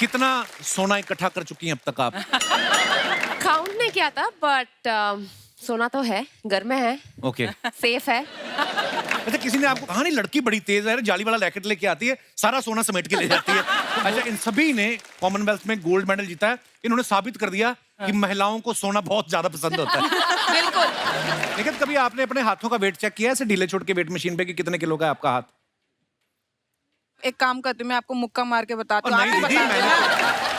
कितना सोना इकट्ठा कर चुकी हैं अब तक आप? काउंट नहीं किया था बट सोना तो है, घर में है, ओके। सेफ है। अच्छा, किसी ने आपको कहा नहीं लड़की बड़ी तेज है, जाली वाला रैकेट लेके आती है, सारा सोना समेट के ले जाती है? अच्छा, इन सभी ने कॉमनवेल्थ में गोल्ड मेडल जीता है। इन्होंने साबित कर दिया कि महिलाओं को सोना बहुत ज्यादा पसंद होता है। बिल्कुल। लेकिन कभी आपने अपने हाथों का वेट चेक किया ऐसे ढीले छोड़ के वेट मशीन पे कि कितने किलो का है आपका हाथ? एक काम करती हूँ, मैं आपको मुक्का मार के बताती हूँ। नहीं आप ही दीदी, बता देना।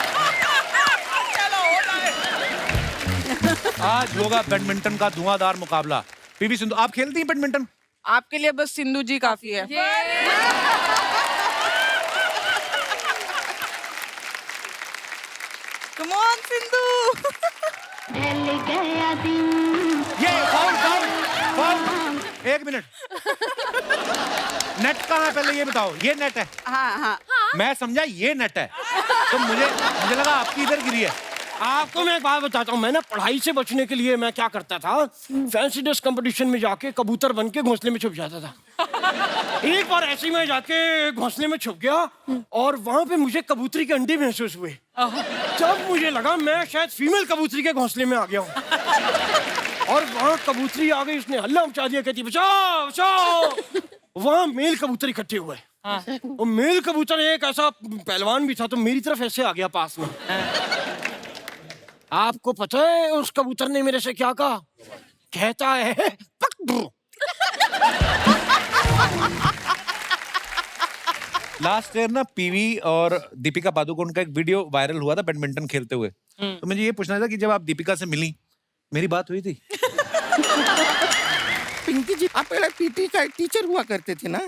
आज होगा बैडमिंटन का धुआंधार मुकाबला। पीवी सिंधु, आप खेलती हैं बैडमिंटन? आपके लिए बस सिंधु जी काफी है। Come on Sindhu. ये फाउल फाउल फाउल। एक मिनट, नेट कहाँ है पहले ये बताओ? ये नेट है? हाँ हाँ। मैं समझा ये नेट है, तो मुझे लगा आपकी इधर गिरी है। आपको मैं एक बात बताता हूँ, मैं ना पढ़ाई से बचने के लिए मैं क्या करता था, फैंसी ड्रेस कंपटीशन में जाके कबूतर बन के घोंसले में छुप जाता था। एक बार ऐसे ही मैं जाके घोंसले में छुप गया और वहां पे मुझे कबूतरी के अंडे महसूस हुए। जब मुझे लगा मैं शायद फीमेल कबूतरी के घोंसले में आ गया हूँ और वहां कबूतरी आ गई, उसने हल्ला मचा दिया, कहती बचाओ बचाओ। वहां मेल कबूतर इकट्ठे हुए और मेल कबूतर एक ऐसा पहलवान भी था तो मेरी तरफ ऐसे आ गया पास में। आपको पता है उस कबूतर ने मेरे से क्या कहा? कहता है लास्ट ईयर ना पीवी और दीपिका पादुकोण का एक वीडियो वायरल हुआ था बैडमिंटन खेलते हुए। तो मुझे ये पूछना था कि जब आप दीपिका से मिली, मेरी बात हुई थी? पिंकी जी, आप पहले पीटी का टीचर हुआ करते थे ना?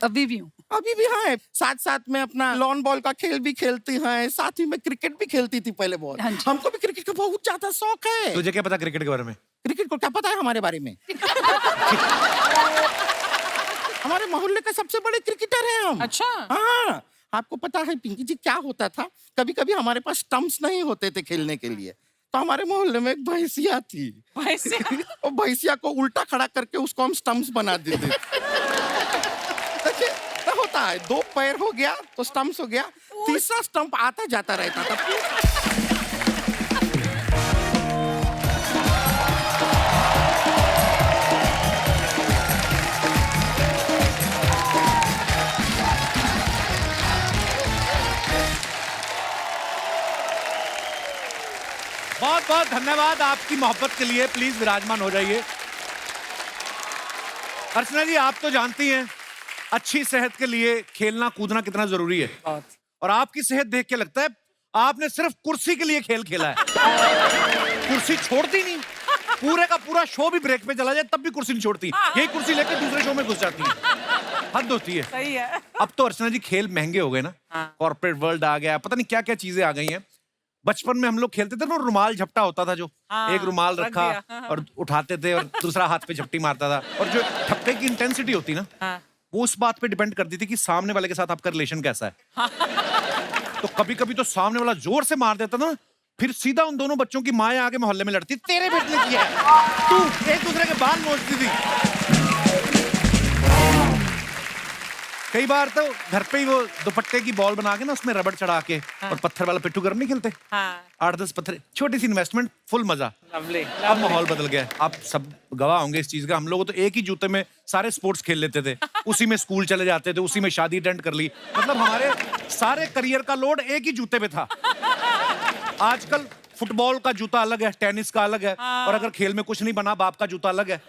अभी भी हूँ। अभी भी हाँ, साथ साथ में अपना लॉन बॉल का खेल भी खेलती हैं, साथ ही में क्रिकेट भी खेलती थी पहले बहुत। हाँ जी। हमको भी क्रिकेट का बहुत ज्यादा शौक है। तुझे क्या पता क्रिकेट के बारे में? क्रिकेट को क्या पता है हमारे बारे में? हमारे मोहल्ले का सबसे बड़े क्रिकेटर हैं हम। अच्छा। हाँ, आपको पता है पिंकी जी क्या होता था? कभी कभी हमारे पास स्टंप्स नहीं होते थे खेलने के लिए, तो हमारे मोहल्ले में एक भैंसिया थी। और भैंसिया को उल्टा खड़ा करके उसको हम स्टंप्स बना देते। देखिए क्या होता है, 2 पैर हो गया तो स्टंप्स हो गया, तीसरा स्टंप आता जाता रहता था। बहुत बहुत धन्यवाद आपकी मोहब्बत के लिए। प्लीज विराजमान हो जाइए। अर्चना जी, आप तो जानती हैं अच्छी सेहत के लिए खेलना कूदना कितना जरूरी है, और आपकी सेहत देख के लगता है आपने सिर्फ कुर्सी के लिए खेल खेला है। कुर्सी छोड़ती नहीं, पूरे का पूरा शो भी ब्रेक पे चला जाए तब भी कुर्सी नहीं छोड़ती, यही कुर्सी लेकर दूसरे शो में घुस जाती है। हद होती है। सही है। अब तो अर्चना जी खेल महंगे हो गए ना, कॉर्पोरेट वर्ल्ड आ गया, पता नहीं क्या क्या चीजें आ गई हैं। बचपन में हम लोग खेलते थे ना, रुमाल झपटा होता था, जो एक रुमाल रखा और उठाते थे और दूसरा हाथ पे झपटी मारता था, और जो ठप्पे की इंटेंसिटी होती ना, वो उस बात पे डिपेंड करती थी कि सामने वाले के साथ आपका रिलेशन कैसा है। तो कभी कभी तो सामने वाला जोर से मार देता ना, फिर सीधा उन दोनों बच्चों की माँ आगे मोहल्ले में लड़ती, तेरे बेटे ने किया है, तू, एक दूसरे के बाल नोचती थी। कई बार तो घर पे ही वो दुपट्टे की बॉल बना के ना, उसमें रबड़ चढ़ा के और पत्थर वाला पिट्ठू गरम नहीं खेलते, 8-10 पत्थर, छोटी सी इन्वेस्टमेंट, फुल मजा। अब माहौल बदल गया है, आप सब गवाह होंगे इस चीज का। हम लोग तो एक ही जूते में सारे स्पोर्ट्स खेल लेते थे, उसी में स्कूल चले जाते थे, उसी में शादी अटेंड कर ली, मतलब हमारे सारे करियर का लोड एक ही जूते पे था। आजकल फुटबॉल का जूता अलग है, टेनिस का अलग है, और अगर खेल में कुछ नहीं बना, बाप का जूता अलग है,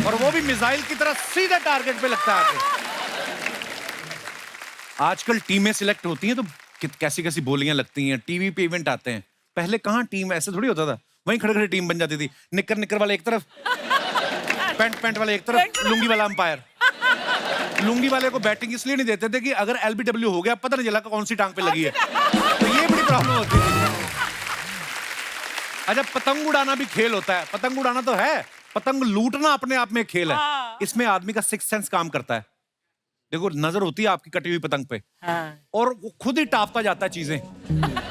और वो भी मिसाइल की तरह सीधा टारगेट पे लगता है। आजकल टीमें सिलेक्ट होती हैं तो कैसी कैसी बोलियां लगती हैं, टीवी पे इवेंट आते हैं। पहले कहां टीम ऐसे थोड़ी होता था, वहीं खड़े खड़े टीम बन जाती थी, निक्कर वाले एक तरफ, पैंट वाले एक तरफ, लुंगी वाला अंपायर। लुंगी वाले को बैटिंग इसलिए नहीं देते थे कि अगर LBW हो गया पता नहीं चला कौन सी टांग पे लगी है, तो ये बड़ी प्रॉब्लम होती थी। अच्छा, पतंग उड़ाना भी खेल होता है। पतंग उड़ाना तो है, पतंग लूटना अपने आप में एक खेल है। इसमें आदमी का सिक्स सेंस काम करता है। देखो, नजर होती है आपकी कटी हुई पतंग पे, और वो खुद ही टापता जाता है चीजें।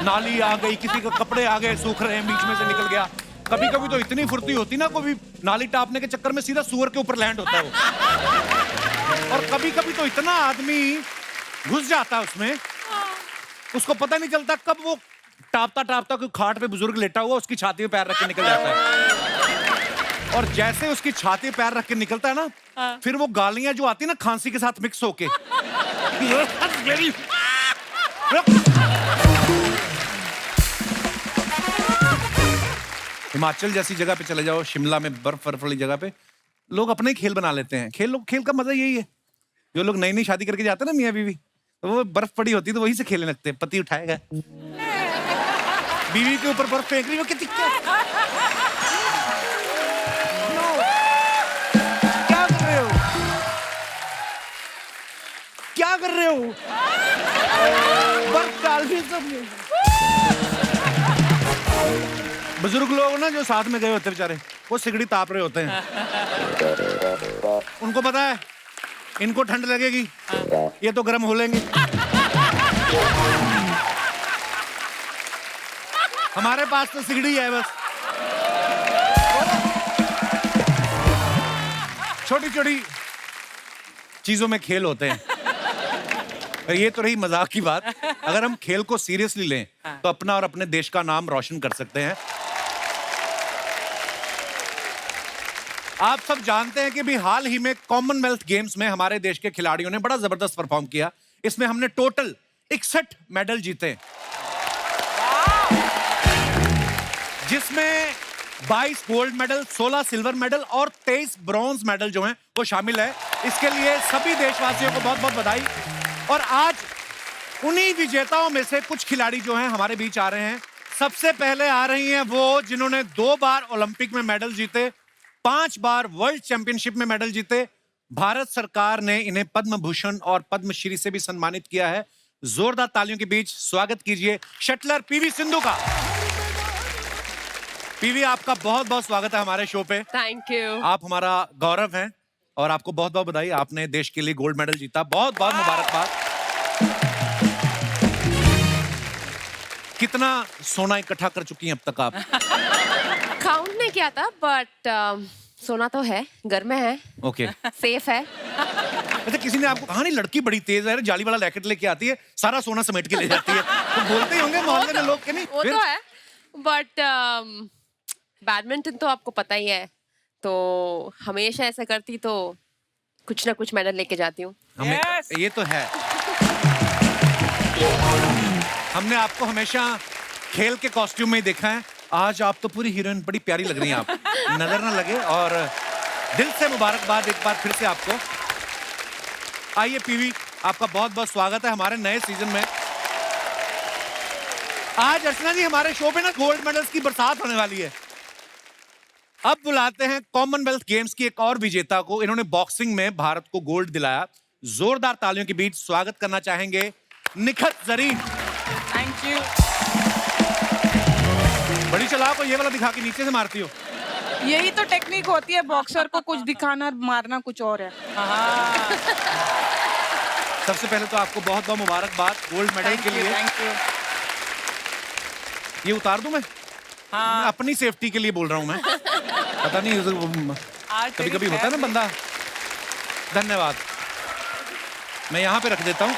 नाली आ गई, किसी के कपड़े आ गए, सूख रहे हैं, बीच में से निकल गया। कभी कभी तो इतनी फुर्ती होती ना, कोई नाली टापने के चक्कर में सीधा सुअर के ऊपर लैंड होता है वो। और कभी कभी तो इतना आदमी घुस जाता है उसमें उसको पता नहीं चलता कब वो टापता टापता कोई खाट पे बुजुर्ग लेटा हुआ उसकी छाती पे पैर रख के निकल जाता है। और जैसे उसकी छाती पे पैर रख के निकलता है ना, फिर वो गालियां जो आती है ना खांसी के साथ मिक्स होके, हिमाचल जैसी जगह पे चले जाओ, शिमला में बर्फ वाली जगह पे लोग अपने ही खेल बना लेते हैं। खेल का मजा यही है। जो लोग नई नई शादी करके जाते हैं ना मियाँ बीवी, तो वो बर्फ पड़ी होती है तो वहीं से खेलने लगते हैं। पति उठाएगा, बीवी के ऊपर बर्फ फेंक रही हो, कितनी क्या कर रहे हो, क्या कर रहे हो? बर्फ डाल दी सब। बुजुर्ग लोग ना जो साथ में गए होते बेचारे, वो सिगड़ी ताप रहे होते हैं। उनको पता है इनको ठंड लगेगी, ये तो गर्म हो लेंगे। हमारे पास तो सिगड़ी है बस। छोटी छोटी चीजों में खेल होते हैं। और ये तो रही मजाक की बात। अगर हम खेल को सीरियसली लें तो अपना और अपने देश का नाम रोशन कर सकते हैं। आप सब जानते हैं कि भी हाल ही में कॉमनवेल्थ गेम्स में हमारे देश के खिलाड़ियों ने बड़ा जबरदस्त परफॉर्म किया। इसमें हमने टोटल 61 मेडल जीते, जिसमें 22 गोल्ड मेडल, 16 सिल्वर मेडल और 23 ब्रॉन्ज मेडल जो हैं वो शामिल है। इसके लिए सभी देशवासियों को बहुत बहुत बधाई। और आज उन्हीं विजेताओं में से कुछ खिलाड़ी जो हैं हमारे बीच आ रहे हैं। सबसे पहले आ रही हैं वो जिन्होंने 2 बार ओलंपिक में मेडल जीते, 5 बार वर्ल्ड चैंपियनशिप में मेडल जीते। भारत सरकार ने इन्हें पद्म भूषण और पद्मश्री से भी सम्मानित किया है। जोरदार तालियों के बीच स्वागत कीजिए शटलर पीवी सिंधु का। पीवी, आपका बहुत बहुत स्वागत है हमारे शो पे। Thank you. आप हमारा गौरव हैं और आपको बहुत बहुत बधाई। आपने देश के लिए गोल्ड मेडल जीता, बहुत बहुत मुबारकबाद। कितना सोना इकट्ठा कर चुकी हैं अब तक आप? काउंट नहीं किया था, बट सोना तो है, घर में है, ओके। सेफ है। अच्छा, किसी ने आपको कहा नहीं लड़की बड़ी तेज है, जाली वाला लैकेट लेके आती है, सारा सोना समेट के ले जाती है, तो बोलते ही होंगे मोहल्ले में लोग के नहीं? वो तो है, बट बैडमिंटन तो आपको पता ही है, तो हमेशा ऐसा करती तो कुछ ना कुछ मेडल लेके जाती हूँ। ये तो है। हमने आपको हमेशा खेल के कॉस्ट्यूम में ही देखा है। आज आप तो पूरी हीरोइन, बड़ी प्यारी लग रही हैं आप, नजर ना लगे। और दिल से मुबारकबाद एक बार फिर से आपको। आइए पीवी, आपका बहुत बहुत स्वागत है हमारे नए सीजन में। आज अर्चना जी हमारे शो पे ना गोल्ड मेडल्स की बरसात होने वाली है। अब बुलाते हैं कॉमनवेल्थ गेम्स की एक और विजेता को। इन्होंने बॉक्सिंग में भारत को गोल्ड दिलाया। जोरदार तालियों के बीच स्वागत करना चाहेंगे निखत जरीन। Thank you. बड़ी चालाक हो, ये वाला दिखा के नीचे से मारती हो। यही तो टेक्निक होती है, बॉक्सर को कुछ दिखाना मारना कुछ और है। सबसे पहले तो आपको बहुत बहुत मुबारकबाद गोल्ड मेडल के लिए। Thank you. ये उतार दूं मैं? मैं अपनी सेफ्टी के लिए बोल रहा हूं मैं। पता नहीं कभी कभी होता है ना बंदा। धन्यवाद, मैं यहाँ पे रख देता हूँ।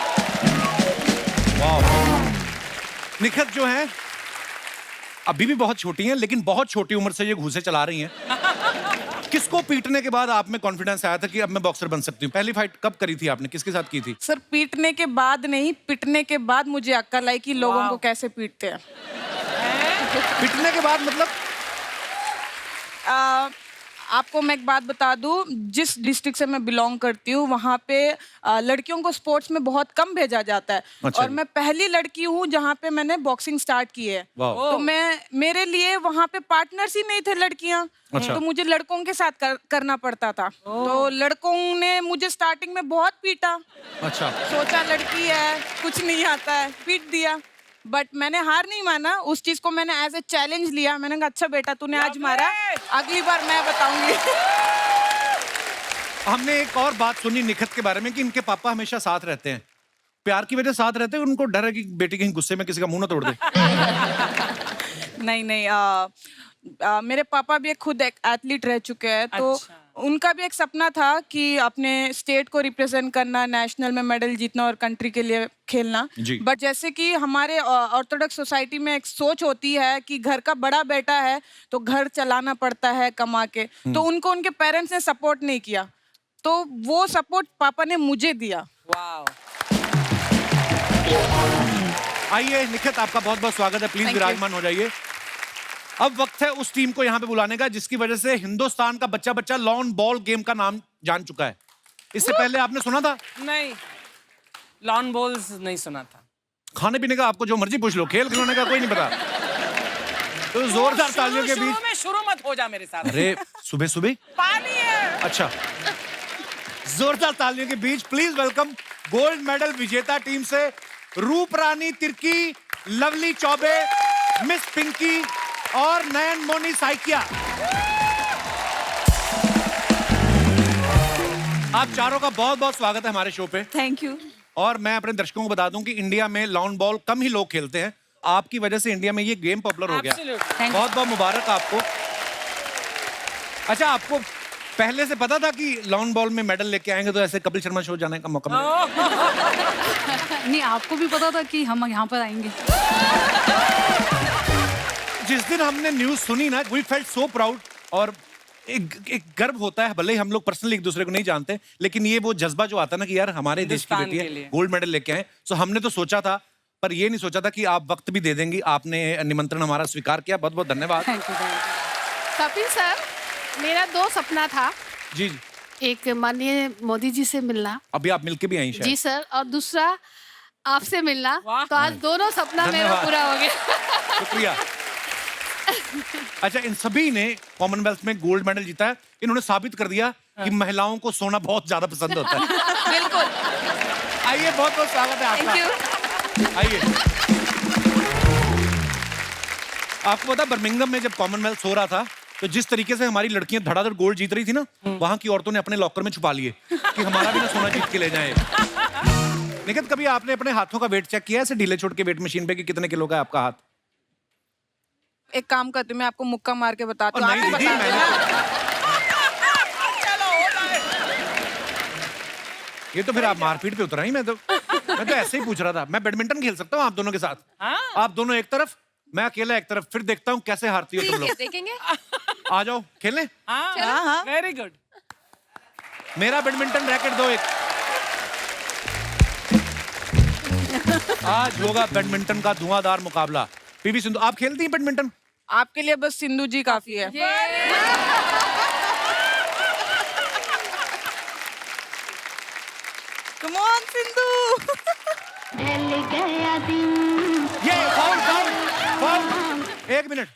वाह, निखत जो है अभी भी बहुत छोटी हैं, लेकिन बहुत छोटी उम्र से ये घूसे चला रही हैं। किसको पीटने के बाद आप में कॉन्फिडेंस आया था कि अब मैं बॉक्सर बन सकती हूँ? पहली फाइट कब करी थी आपने, किसके साथ की थी? सर, पीटने के बाद नहीं, पिटने के बाद मुझे अक्ल आई कि लोगों को कैसे पीटते हैं। पीटने के बाद मतलब? आपको मैं एक बात बता दूं, जिस डिस्ट्रिक्ट से मैं बिलोंग करती हूँ वहाँ पे लड़कियों को स्पोर्ट्स में बहुत कम भेजा जाता है। अच्छा। और मैं पहली लड़की हूँ जहाँ पे मैंने बॉक्सिंग स्टार्ट की है। तो मेरे लिए वहाँ पे पार्टनर्स ही नहीं थे लड़कियाँ। अच्छा। तो मुझे लड़कों के साथ करना पड़ता था। तो लड़कों ने मुझे स्टार्टिंग में बहुत पीटा। अच्छा। सोचा लड़की है, कुछ नहीं आता है, पीट दिया। बट मैंने हार नहीं माना, उस चीज को मैंने एज ए चैलेंज लिया। मैंने कहा अच्छा बेटा तूने आज मारा, अगली बार मैं बताऊंगी। हमने एक और बात सुनी निखत के बारे में कि इनके पापा हमेशा साथ रहते हैं, प्यार की वजह से साथ रहते हैं। उनको डर है कि बेटी कहीं गुस्से में किसी का मुंह ना तोड़ दे। नहीं नहीं, मेरे पापा भी खुद एक एथलीट रह चुके हैं। तो उनका भी एक सपना था कि अपने स्टेट को रिप्रेजेंट करना, नेशनल में मेडल जीतना और कंट्री के लिए खेलना। जी। बट जैसे कि हमारे ऑर्थोडॉक्स सोसाइटी में एक सोच होती है कि घर का बड़ा बेटा है तो घर चलाना पड़ता है कमा के, तो उनको उनके पेरेंट्स ने सपोर्ट नहीं किया, तो वो सपोर्ट पापा ने मुझे दिया। वाओ। आइए निखित, आपका बहुत बहुत स्वागत है, प्लीज Thank you. विराजमान हो जाइए। अब वक्त है उस टीम को यहाँ पे बुलाने का जिसकी वजह से हिंदुस्तान का बच्चा बच्चा लॉन बॉल गेम का नाम जान चुका है। इससे पहले आपने सुना था? नहीं, लॉन बॉल्स नहीं सुना था। खाने पीने का आपको जो मर्जी पूछ लो, खेल खिलौने का कोई नहीं पता। तो जोरदार तालियों के बीच। शुरू मत हो जा मेरे साथ। अरे सुबह सुबह पानी है। अच्छा, जोरदार तालियों के बीच प्लीज वेलकम गोल्ड मेडल विजेता टीम से रूप रानी तिर्की, लवली चौबे, मिस पिंकी और नयन मोनी साइकिया। आप चारों का बहुत बहुत स्वागत है हमारे शो पे। Thank you. और मैं अपने दर्शकों को बता दूं कि इंडिया में लॉन बॉल कम ही लोग खेलते हैं, आपकी वजह से इंडिया में ये गेम पॉपुलर हो गया। Absolutely. बहुत बहुत मुबारक आपको। अच्छा, आपको पहले से पता था कि लॉन बॉल में मेडल लेके आएंगे तो ऐसे कपिल शर्मा शो जाने का मौका मिलेगा? नहीं, आपको भी पता था कि हम यहाँ पर आएंगे। जिस दिन हमने न्यूज सुनी ना, वी फेल्ट सो प्राउड, और एक गर्व होता है, भले ही हम लोग पर्सनली एक दूसरे को नहीं जानते, लेकिन ये वो जज्बा जो आता है ना कि यार हमारे देश की हिंदुस्तान बेटी के है, लिए। गोल्ड मेडल लेके आए। सो हमने तो सोचा था, पर ये नहीं सोचा था कि आप वक्त भी दे देंगी। आपने निमंत्रण हमारा स्वीकार किया, बहुत बहुत धन्यवाद। Thank you. कपिल सर, मेरा 2 सपना था। जी जी, एक माननीय मोदी जी से मिलना। अभी आप मिलके भी आई शायद। जी सर, और दूसरा आपसे मिलना। वाह। तो आज दोनों सपना मेरा धन्यवाद। पूरा हो गया। शुक्रिया। अच्छा, इन सभी ने कॉमनवेल्थ में गोल्ड मेडल जीता है। इन्होंने साबित कर दिया कि महिलाओं को सोना बहुत ज्यादा पसंद होता है। बिल्कुल। आइए, बहुत बहुत स्वागत है थैंक आपका। यू। आइए। आपको पता, बर्मिंघम में जब कॉमनवेल्थ हो रहा था तो जिस तरीके से हमारी लड़कियां धड़ाधड़ गोल्ड जीत रही थी ना, वहां की औरतों ने अपने लॉकर में छुपा लिए कि हमारा भी ना सोना जीत के ले जाए। निखित, कभी आपने अपने हाथों का वेट चेक किया ऐसे ढीले छोड़ के वेट मशीन पे कि कितने किलो का है आपका हाथ? एक काम करती हूँ, मैं आपको मुक्का मार के बताती हूँ। और नहीं आप ही दीदी, बता मैंने देना। ये तो फिर आप मारपीट पे उतरा ही। मैं तो ऐसे ही पूछ रहा था। मैं बैडमिंटन खेल सकता हूँ आप दोनों के साथ। आप दोनों एक तरफ, मैं अकेला एक तरफ, फिर देखता हूँ कैसे हारती हो तुम ठीक है, लोग। देखेंगे। आ जाओ खेलने। हाँ, वेरी गुड। मेरा बैडमिंटन रैकेट दो एक। आज होगा बैडमिंटन का धुआंधार मुकाबला। पीवी सिंधु, आप खेलती हैं बैडमिंटन? आपके लिए बस सिंधु जी काफी है। Come on Sindhu. ये फाउल फाउल फाउल। एक मिनट,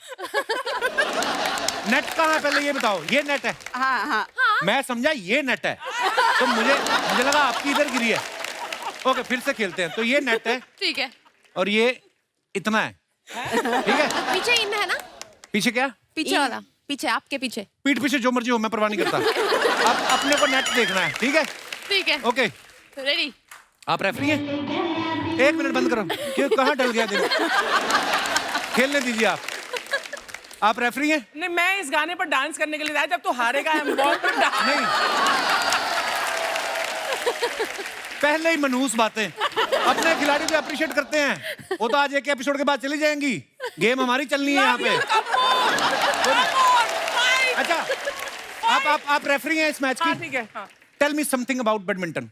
नेट कहाँ है पहले ये बताओ। ये नेट है? हाँ हाँ। मैं समझा ये नेट है, तो मुझे लगा आपकी इधर गिरी है। ओके, फिर से खेलते हैं। तो ये नेट है ठीक है। और ये इतना है, ठीक है? पीछे इन है ना? पीछे क्या? पीछे वाला, पीछे, आपके पीछे। पीठ पीछे जो मर्जी हो, मैं परवाह नहीं करता। अब अपने को नेट देखना है, ठीक है? ठीक है, ओके, रेडी। आप रेफरी हैं? एक मिनट बंद करो। क्यों, कहाँ डल गया दिन? खेलने दीजिए आप रेफरी हैं? नहीं, मैं इस गाने पर डांस करने के लिए आया। जब तू हारेगा हम बॉल पर डांस। नहीं, पहले ही मनहूस बातें। अपने खिलाड़ी को अप्रिशिएट करते हैं। वो तो आज एक एपिसोड के बाद चली जाएंगी। गेम हमारी चलनी है यहाँ पे। अच्छा, आप रेफरी हैं इस मैच की? ठीक है। Tell me something about badminton.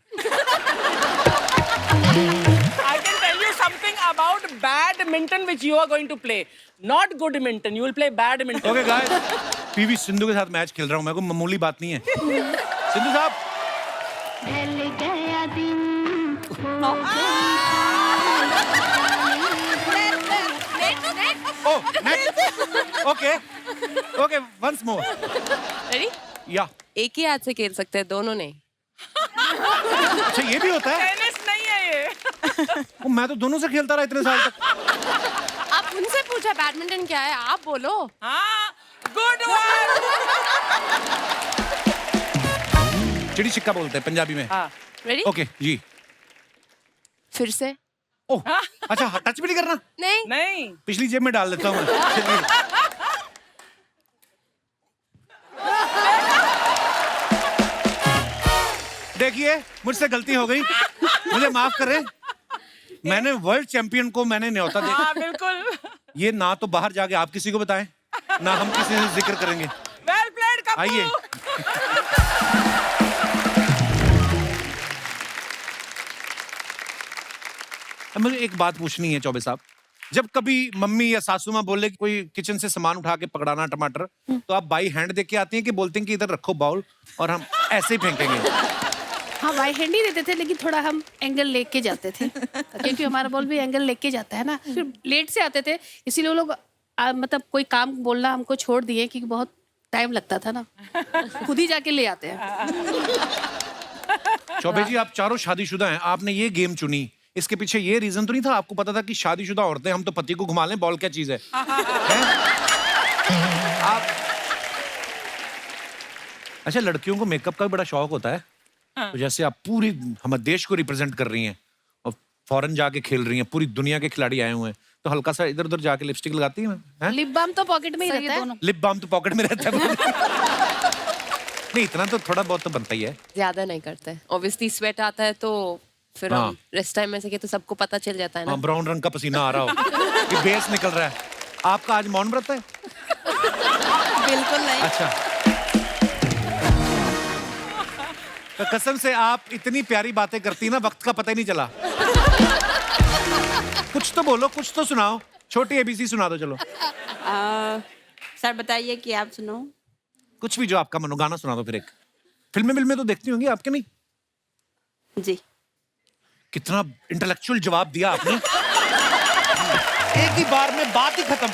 I can tell you something about badminton which you are going to play. Not good minton. You will play badminton. Okay guys, PV Sindhu के साथ मैच खेल रहा हूँ मैं, कोई मामूली बात नहीं है। सिंधु साहब, ओह नेट, okay once more. Ready? Yeah, एक ही हाथ से खेल सकते हैं, दोनों नहीं। अच्छा ये भी होता है? टेनिस नहीं है ये। ओ, मैं तो दोनों से खेलता रहा इतने साल तक। आप उनसे पूछा बैडमिंटन क्या है, आप बोलो। हाँ, गुड वन। चिड़ी छिक्का बोलते हैं पंजाबी में। हाँ, रेडी? ओके जी। फिर से? ओह, अच्छा टच भी नहीं करना? नहीं। नहीं। पिछली जेब में डाल देता हूँ मैं। देखिए मुझसे गलती हो गई, मुझे माफ करें। मैंने वर्ल्ड चैंपियन को मैंने न्योता दिया। हाँ बिल्कुल। ये ना तो बाहर जाके आप किसी को बताएं, ना हम किसी से जिक्र करेंगे। Well played Kappu. आइए। अब मुझे एक बात पूछनी है चौबे साहब, जब कभी मम्मी या सासू माँ बोले कि कोई किचन से सामान उठा के पकड़ाना टमाटर, तो आप बाई हैंड देके आती हैं कि बोलती हैं कि इधर रखो बाउल और हम ऐसे ही फेंकेंगे? हाँ बाई हैंड ही देते थे, लेकिन थोड़ा हम एंगल लेके जाते थे क्योंकि हमारा बॉल भी एंगल लेके जाता है ना। फिर लेट से आते थे, इसीलिए वो लोग मतलब कोई काम बोलना हमको छोड़ दिए क्योंकि बहुत टाइम लगता था ना, खुद ही जाके ले आते हैं। चौबे जी आप चारों शादीशुदा हैं, आपने ये गेम चुनी, इसके पीछे ये रीजन तो नहीं था? आपको पता था कि शादीशुदा औरतें हम तो पति को घुमा लें, बॉल क्या चीज है? हैं? आप अच्छा, लड़कियों को मेकअप का भी बड़ा शौक होता है। तो जैसे आप पूरी हमारे देश को रिप्रेजेंट कर रही हैं और फॉरेन जाके खेल रही हैं, पूरी दुनिया के खिलाड़ी आए हुए हैं, तो हल्का सा इधर उधर जाके लिपस्टिक लगाती हैं? लिप बाम तो पॉकेट में ही रहता है। लिप बाम तो पॉकेट में रहता है। नहीं, इतना तो थोड़ा बहुत तो बनता ही है। ज्यादा नहीं करते, ऑब्वियसली स्वेट आता है तो फिर हाँ। हम रेस्ट टाइम में से कि तो सबको पता चल जाता है ना। हाँ, ब्राउन रंग का पसीना आ रहा हो कि बेस निकल रहा है। आपका आज मौन व्रत है? बिल्कुल नहीं। अच्छा, तो कसम से आप इतनी प्यारी बातें करती ना, वक्त का पता ही नहीं चला। कुछ तो बोलो, कुछ तो सुनाओ, छोटी एबीसी सुना दो चलो। सर बताइए कि आप सुनो। कुछ भी जो आपका मनो, गाना सुना दो फिर एक। फिल्में तो देखती होंगी आपके? नहीं जी। कितना इंटेलेक्चुअल जवाब दिया आपने। एक ही बार में बात ही खत्म।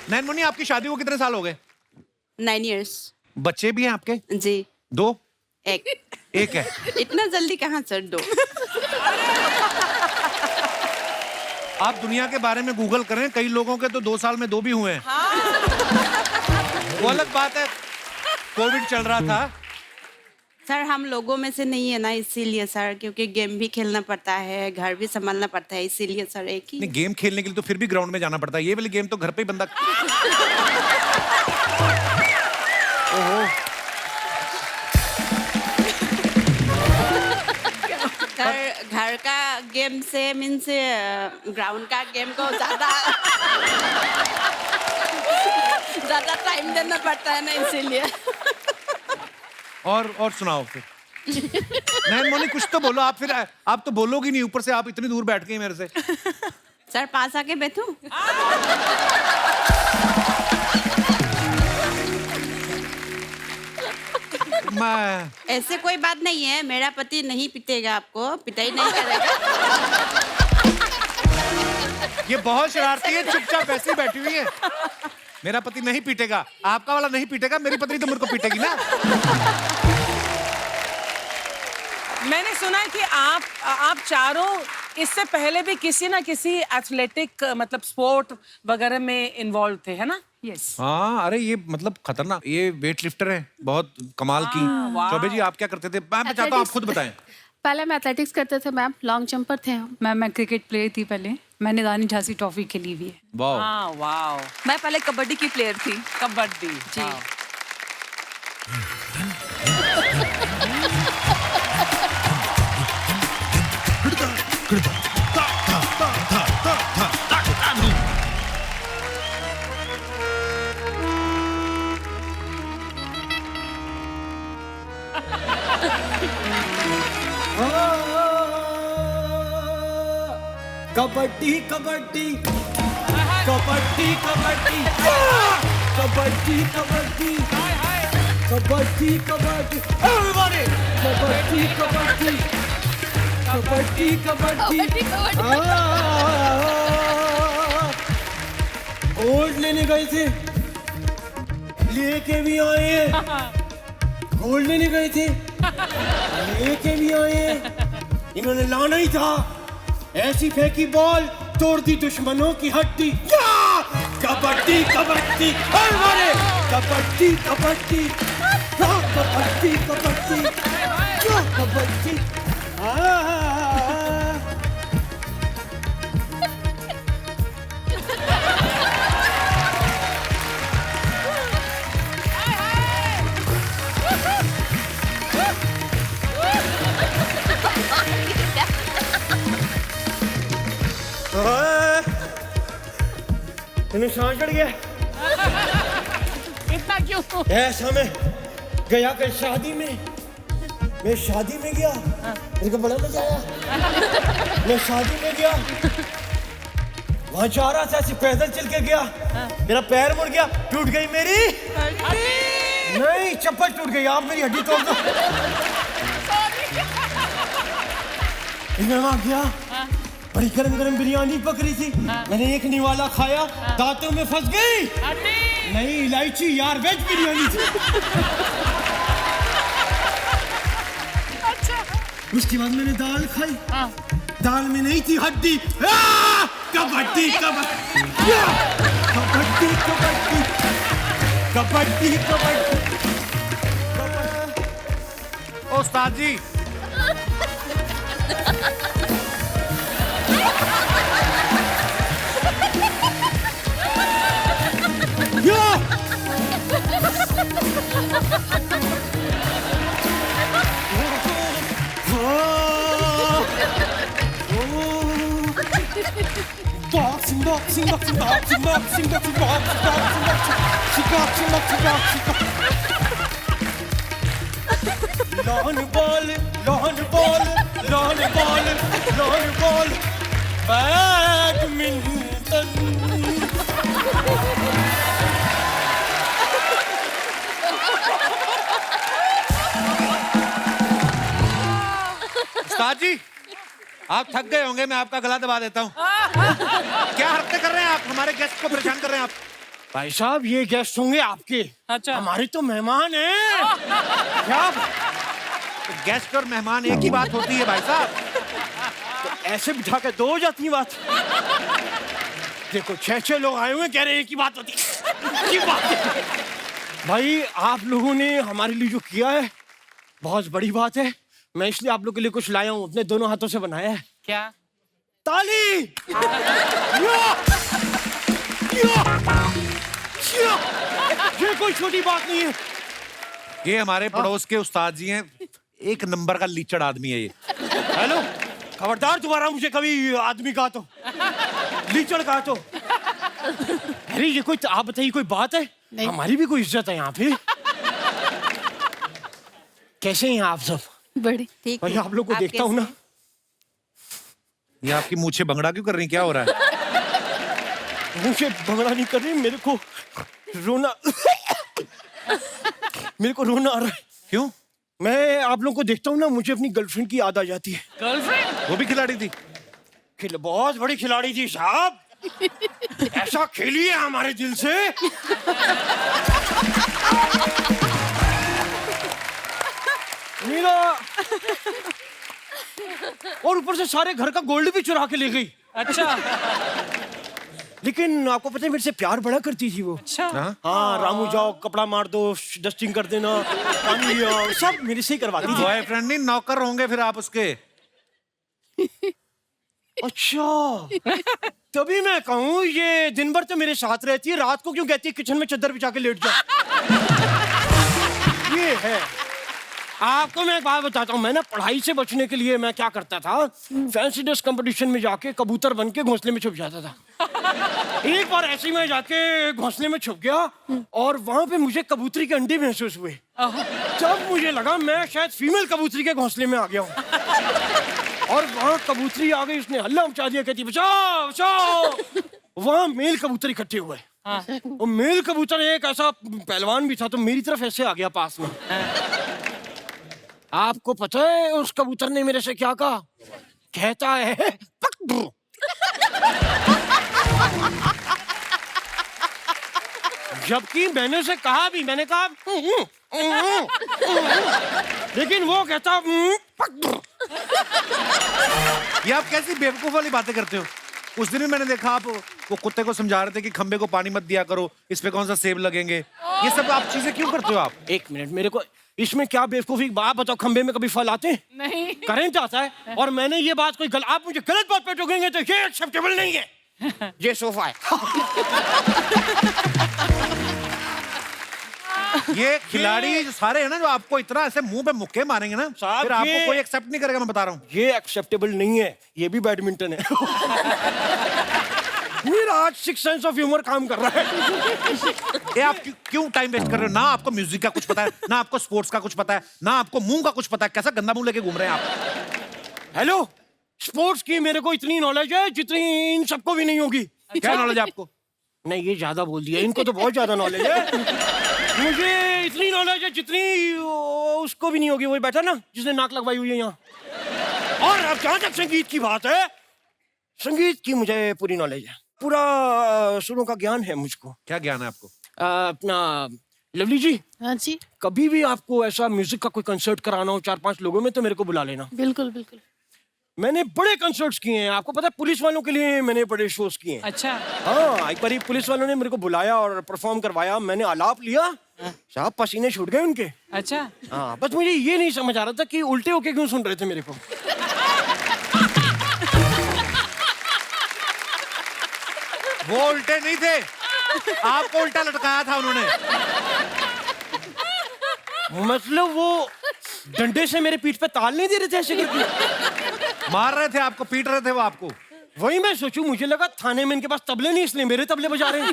नैन मुन्नी, आपकी शादी को कितने साल हो गए? 9 years। बच्चे भी हैं आपके? जी। 2? एक है। इतना जल्दी कहाँ सर? 2। आप दुनिया के बारे में गूगल करें, कई लोगों के तो 2 साल में 2 भी हुए हैं। वो अलग बात है, कोविड चल रहा था। सर हम लोगों में से नहीं है ना, इसीलिए सर, क्योंकि गेम भी खेलना पड़ता है, घर भी संभालना पड़ता है, इसीलिए सर एक ही। नहीं, गेम खेलने के लिए तो फिर भी ग्राउंड में जाना पड़ता है, ये वाली गेम तो घर पे ही बंदा। ओहो। सर घर का गेम से मीन्स ग्राउंड का गेम को ज्यादा टाइम देना पड़ता है ना, इसीलिए। और सुनाओ फिर। नैन मोनी कुछ तो बोलो आप। फिर आप तो बोलोगी नहीं, ऊपर से आप इतनी दूर बैठ गई मेरे से। सर पास आके बैठूं? मैं ऐसे कोई बात नहीं है, मेरा पति नहीं पीटेगा आपको, पिटाई नहीं करेगा। ये बहुत शरारती है, चुपचाप ऐसे ही बैठी हुई है। मेरा पति नहीं पीटेगा, आपका वाला नहीं पीटेगा, मेरी पत्नी तो मेरे को पीटेगी ना। मैंने सुना है कि आप चारों इससे पहले भी किसी ना किसी एथलेटिक मतलब स्पोर्ट वगैरह में इन्वॉल्व थे, है ना? यस। हाँ, अरे ये मतलब खतरनाक, ये वेट लिफ्टर है, बहुत कमाल की। चौबे जी आप क्या करते थे? मैं चाहता हूँ आप खुद बताएं। पहले मैं एथलेटिक्स करते थे मैम, लॉन्ग जंपर थे हम। मैं क्रिकेट प्लेयर थी पहले, मैंने रानी झांसी ट्रॉफी खेली हुई है। वाह। हाँ, वाओ। मैं पहले कबड्डी की प्लेयर थी। कबड्डी जी। कबड्डी कबड्डी कबड्डी कबड्डी कबड्डी कबड्डी कबड्डी कबड्डी everybody कबड्डी कबड्डी कबड्डी कबड्डी गोल्ड लेने गए थे, लेके भी आए हैं। गोल्ड लेने गए थे, लेके भी आए हैं। इन्होंने लाना ही था, ऐसी फेंकी बॉल, तोड़ दी दुश्मनों की हड्डी। कबड्डी कबड्डी अरे कबड्डी कबड्डी कबड्डी कबड्डी कबड्डी। में सांस चढ़ गया। इतना क्यों? ऐसा मैं गया कल शादी में, मैं शादी में गया, मेरे को बड़ा मजा आया। मैं शादी में गया, वहां जा रहा था, ऐसे पैदल चल के गया, मेरा पैर मुड़ गया, टूट गई मेरी नहीं चप्पल टूट गई, आप मेरी हड्डी तोड़ दो। मैं वहां गया, बड़ी गरम गरम बिरयानी पकड़ी थी, मैंने एक निवाला खाया, दांतों में फंस गई। नहीं इलायची यार, वेज बिरयानी थी। उसके बाद मैंने दाल खाई, दाल में नहीं थी हड्डी। कबड्डी कबड्डी कबड्डी कबड्डी कबड्डी कबड्डी। उस्ताद जी Boxing, boxing, boxing, boxing, boxing, boxing, boxing, boxing, boxing, boxing, boxing, boxing. Lawn ball, lawn ball, lawn ball, lawn ball, badminton. उस्ताद जी आप थक गए होंगे, मैं आपका गला दबा देता हूँ। क्या हरकतें कर रहे हैं आप, हमारे गेस्ट को परेशान कर रहे हैं आप। भाई साहब ये गेस्ट होंगे आपके, अच्छा। हमारे तो मेहमान हैं। क्या गेस्ट और मेहमान एक ही बात होती है भाई साहब। तो ऐसे बिठा के दो हो जाती है बात। देखो 6 लोग आए हुए कह रहे हैं एक ही बात होती है। की बात है। भाई आप लोगों ने हमारे लिए जो किया है बहुत बड़ी बात है, मैं इसलिए आप लोगों के लिए कुछ लाया हूँ, अपने दोनों हाथों से बनाया है। क्या? ताली। ये कोई छोटी बात नहीं है। ये हमारे पड़ोस के उस्ताद जी हैं, एक नंबर का लीचड़ आदमी है ये। हेलो खबरदार दोबारा मुझे कभी आदमी कहा तो, लीचड़ कहा तो। अरे ये कोई, आप बताइए कोई बात है? हमारी भी कोई इज्जत है यहाँ पे। कैसे हैं आप सब? बड़ी ठीक भाई है। आप लोग को देखता हूँ ना, ये आपकी मूछें बंगड़ा क्यों कर रही हैं, क्या हो रहा है? मुझे भगड़ा नहीं कर रही, मेरे को रोना मेरे को रोना आ रहा है। क्यों? मैं आप लोग को देखता हूँ ना, मुझे अपनी गर्लफ्रेंड की याद आ जाती है। गर्लफ्रेंड? वो भी खिलाड़ी थी? बहुत बड़ी खिलाड़ी थी साहब, ऐसा खेली है हमारे दिल से। मेरा और ऊपर से सारे घर का गोल्ड भी चुरा के ले गई। अच्छा। लेकिन आपको पता है मेरे से प्यार बड़ा करती थी वो। अच्छा। हाँ रामू जाओ कपड़ा मार दो, डस्टिंग कर देना, पानी ले आओ, सब मेरे से ही करवाती थी। बॉयफ्रेंड नहीं नौकर होंगे फिर आप उसके। अच्छा तभी मैं कहूँ ये दिन भर तो मेरे साथ रहती है, रात को क्यों कहती है किचन में चद्दर बिछा के लेट जाओ। ये है। आपको मैं एक बात बताता हूँ, मैं ना पढ़ाई से बचने के लिए मैं क्या करता था, फैंसी ड्रेस कंपटीशन में जाके कबूतर बन के घोंसले में छुप जाता था। एक बार ऐसे ही मैं जाके घोंसले में छुप गया और वहां पे मुझे कबूतरी के अंडे महसूस हुए। तब मुझे लगा मैं शायद फीमेल कबूतरी के घोंसले में आ गया हूँ। और वहां कबूतरी आ गई, उसने हल्ला मचा दिया, कहती बचाओ बचाओ। वहां मेल कबूतर इकट्ठे हुए। और मेल कबूतर एक ऐसा पहलवान भी था, तो मेरी तरफ ऐसे आ गया पास में। आपको पता है उस कबूतर ने मेरे से क्या कहा? कहता है पक। जबकि मैंने उसे कहा भी, मैंने कहा लेकिन वो कहता पक। ये आप कैसी बेवकूफ वाली बातें करते हो? उस दिन भी मैंने देखा आप वो कुत्ते को समझा रहे थे कि खंबे को पानी मत दिया करो, इस पे कौन सा सेब लगेंगे। ये सब आप चीजें क्यों करते हो आप? एक मिनट, मेरे को इसमें क्या बेवकूफी बात बताओ, खंबे में कभी फल आते हैं? नहीं। करंट आता है। और मैंने ये बात कोई आप मुझे गलत बात पे टोकेंगे तो ये एक्सेप्टेबल नहीं है। ये सोफा है। ये खिलाड़ी जो सारे हैं ना, जो आपको इतना ऐसे मुंह पे मुक्के मारेंगे ना, साहब, फिर आपको ये- कोई एक्सेप्ट नहीं करेगा, मैं बता रहा हूँ। ये एक्सेप्टेबल नहीं है, ये भी बैडमिंटन है। मेरा आज सिक्स सेंस ऑफ ह्यूमर काम कर रहा है। ये आप क्यों टाइम वेस्ट कर रहे हो? ना आपको म्यूजिक का कुछ पता है, ना आपको स्पोर्ट्स का कुछ पता है, ना आपको मुंह का कुछ पता है। कैसा गंदा मुंह लेके घूम रहे हैं आप? हेलो, स्पोर्ट्स की मेरे को इतनी नॉलेज है जितनी इन सबको भी नहीं होगी। क्या नॉलेज है आपको? नहीं, ये ज्यादा बोल दिया, इनको तो बहुत ज्यादा नॉलेज है। मुझे इतनी नॉलेज है जितनी उसको भी नहीं होगी, वही बैठा ना जिसने नाक लगवाई हुई है यहाँ। और अब जहाँ तक संगीत की बात है, संगीत की मुझे पूरी नॉलेज है, पूरा सुरों का ज्ञान है मुझको। क्या ज्ञान है आपको? अपना लवली जी, हाँ जी, कभी भी आपको ऐसा म्यूजिक का कोई कंसर्ट कराना हो 4-5 लोगों में तो मेरे को बुला लेना। बिल्कुल बिल्कुल। मैंने बड़े कंसर्ट्स किए हैं, आपको पता है, पुलिस वालों के लिए मैंने बड़े शोज किए हैं। अच्छा। हाँ, एक बार पुलिस वालों ने मेरे को बुलाया और परफॉर्म करवाया, मैंने आलाप लिया, साहब पसीने छूट गए उनके। अच्छा। हाँ, बस मुझे ये नहीं समझ आ रहा था कि उल्टे होके क्यों सुन रहे थे मेरे को। वो उल्टे नहीं थे, आपको उल्टा लटकाया था उन्होंने। मतलब वो डंडे से मेरे पीठ पे ताल नहीं दे रहे थे ऐसे करके? मार रहे थे आपको, पीट रहे थे वो आपको। वही मैं सोचूं, मुझे लगा थाने में इनके पास तबले नहीं इसलिए मेरे तबले बजा रहे हैं।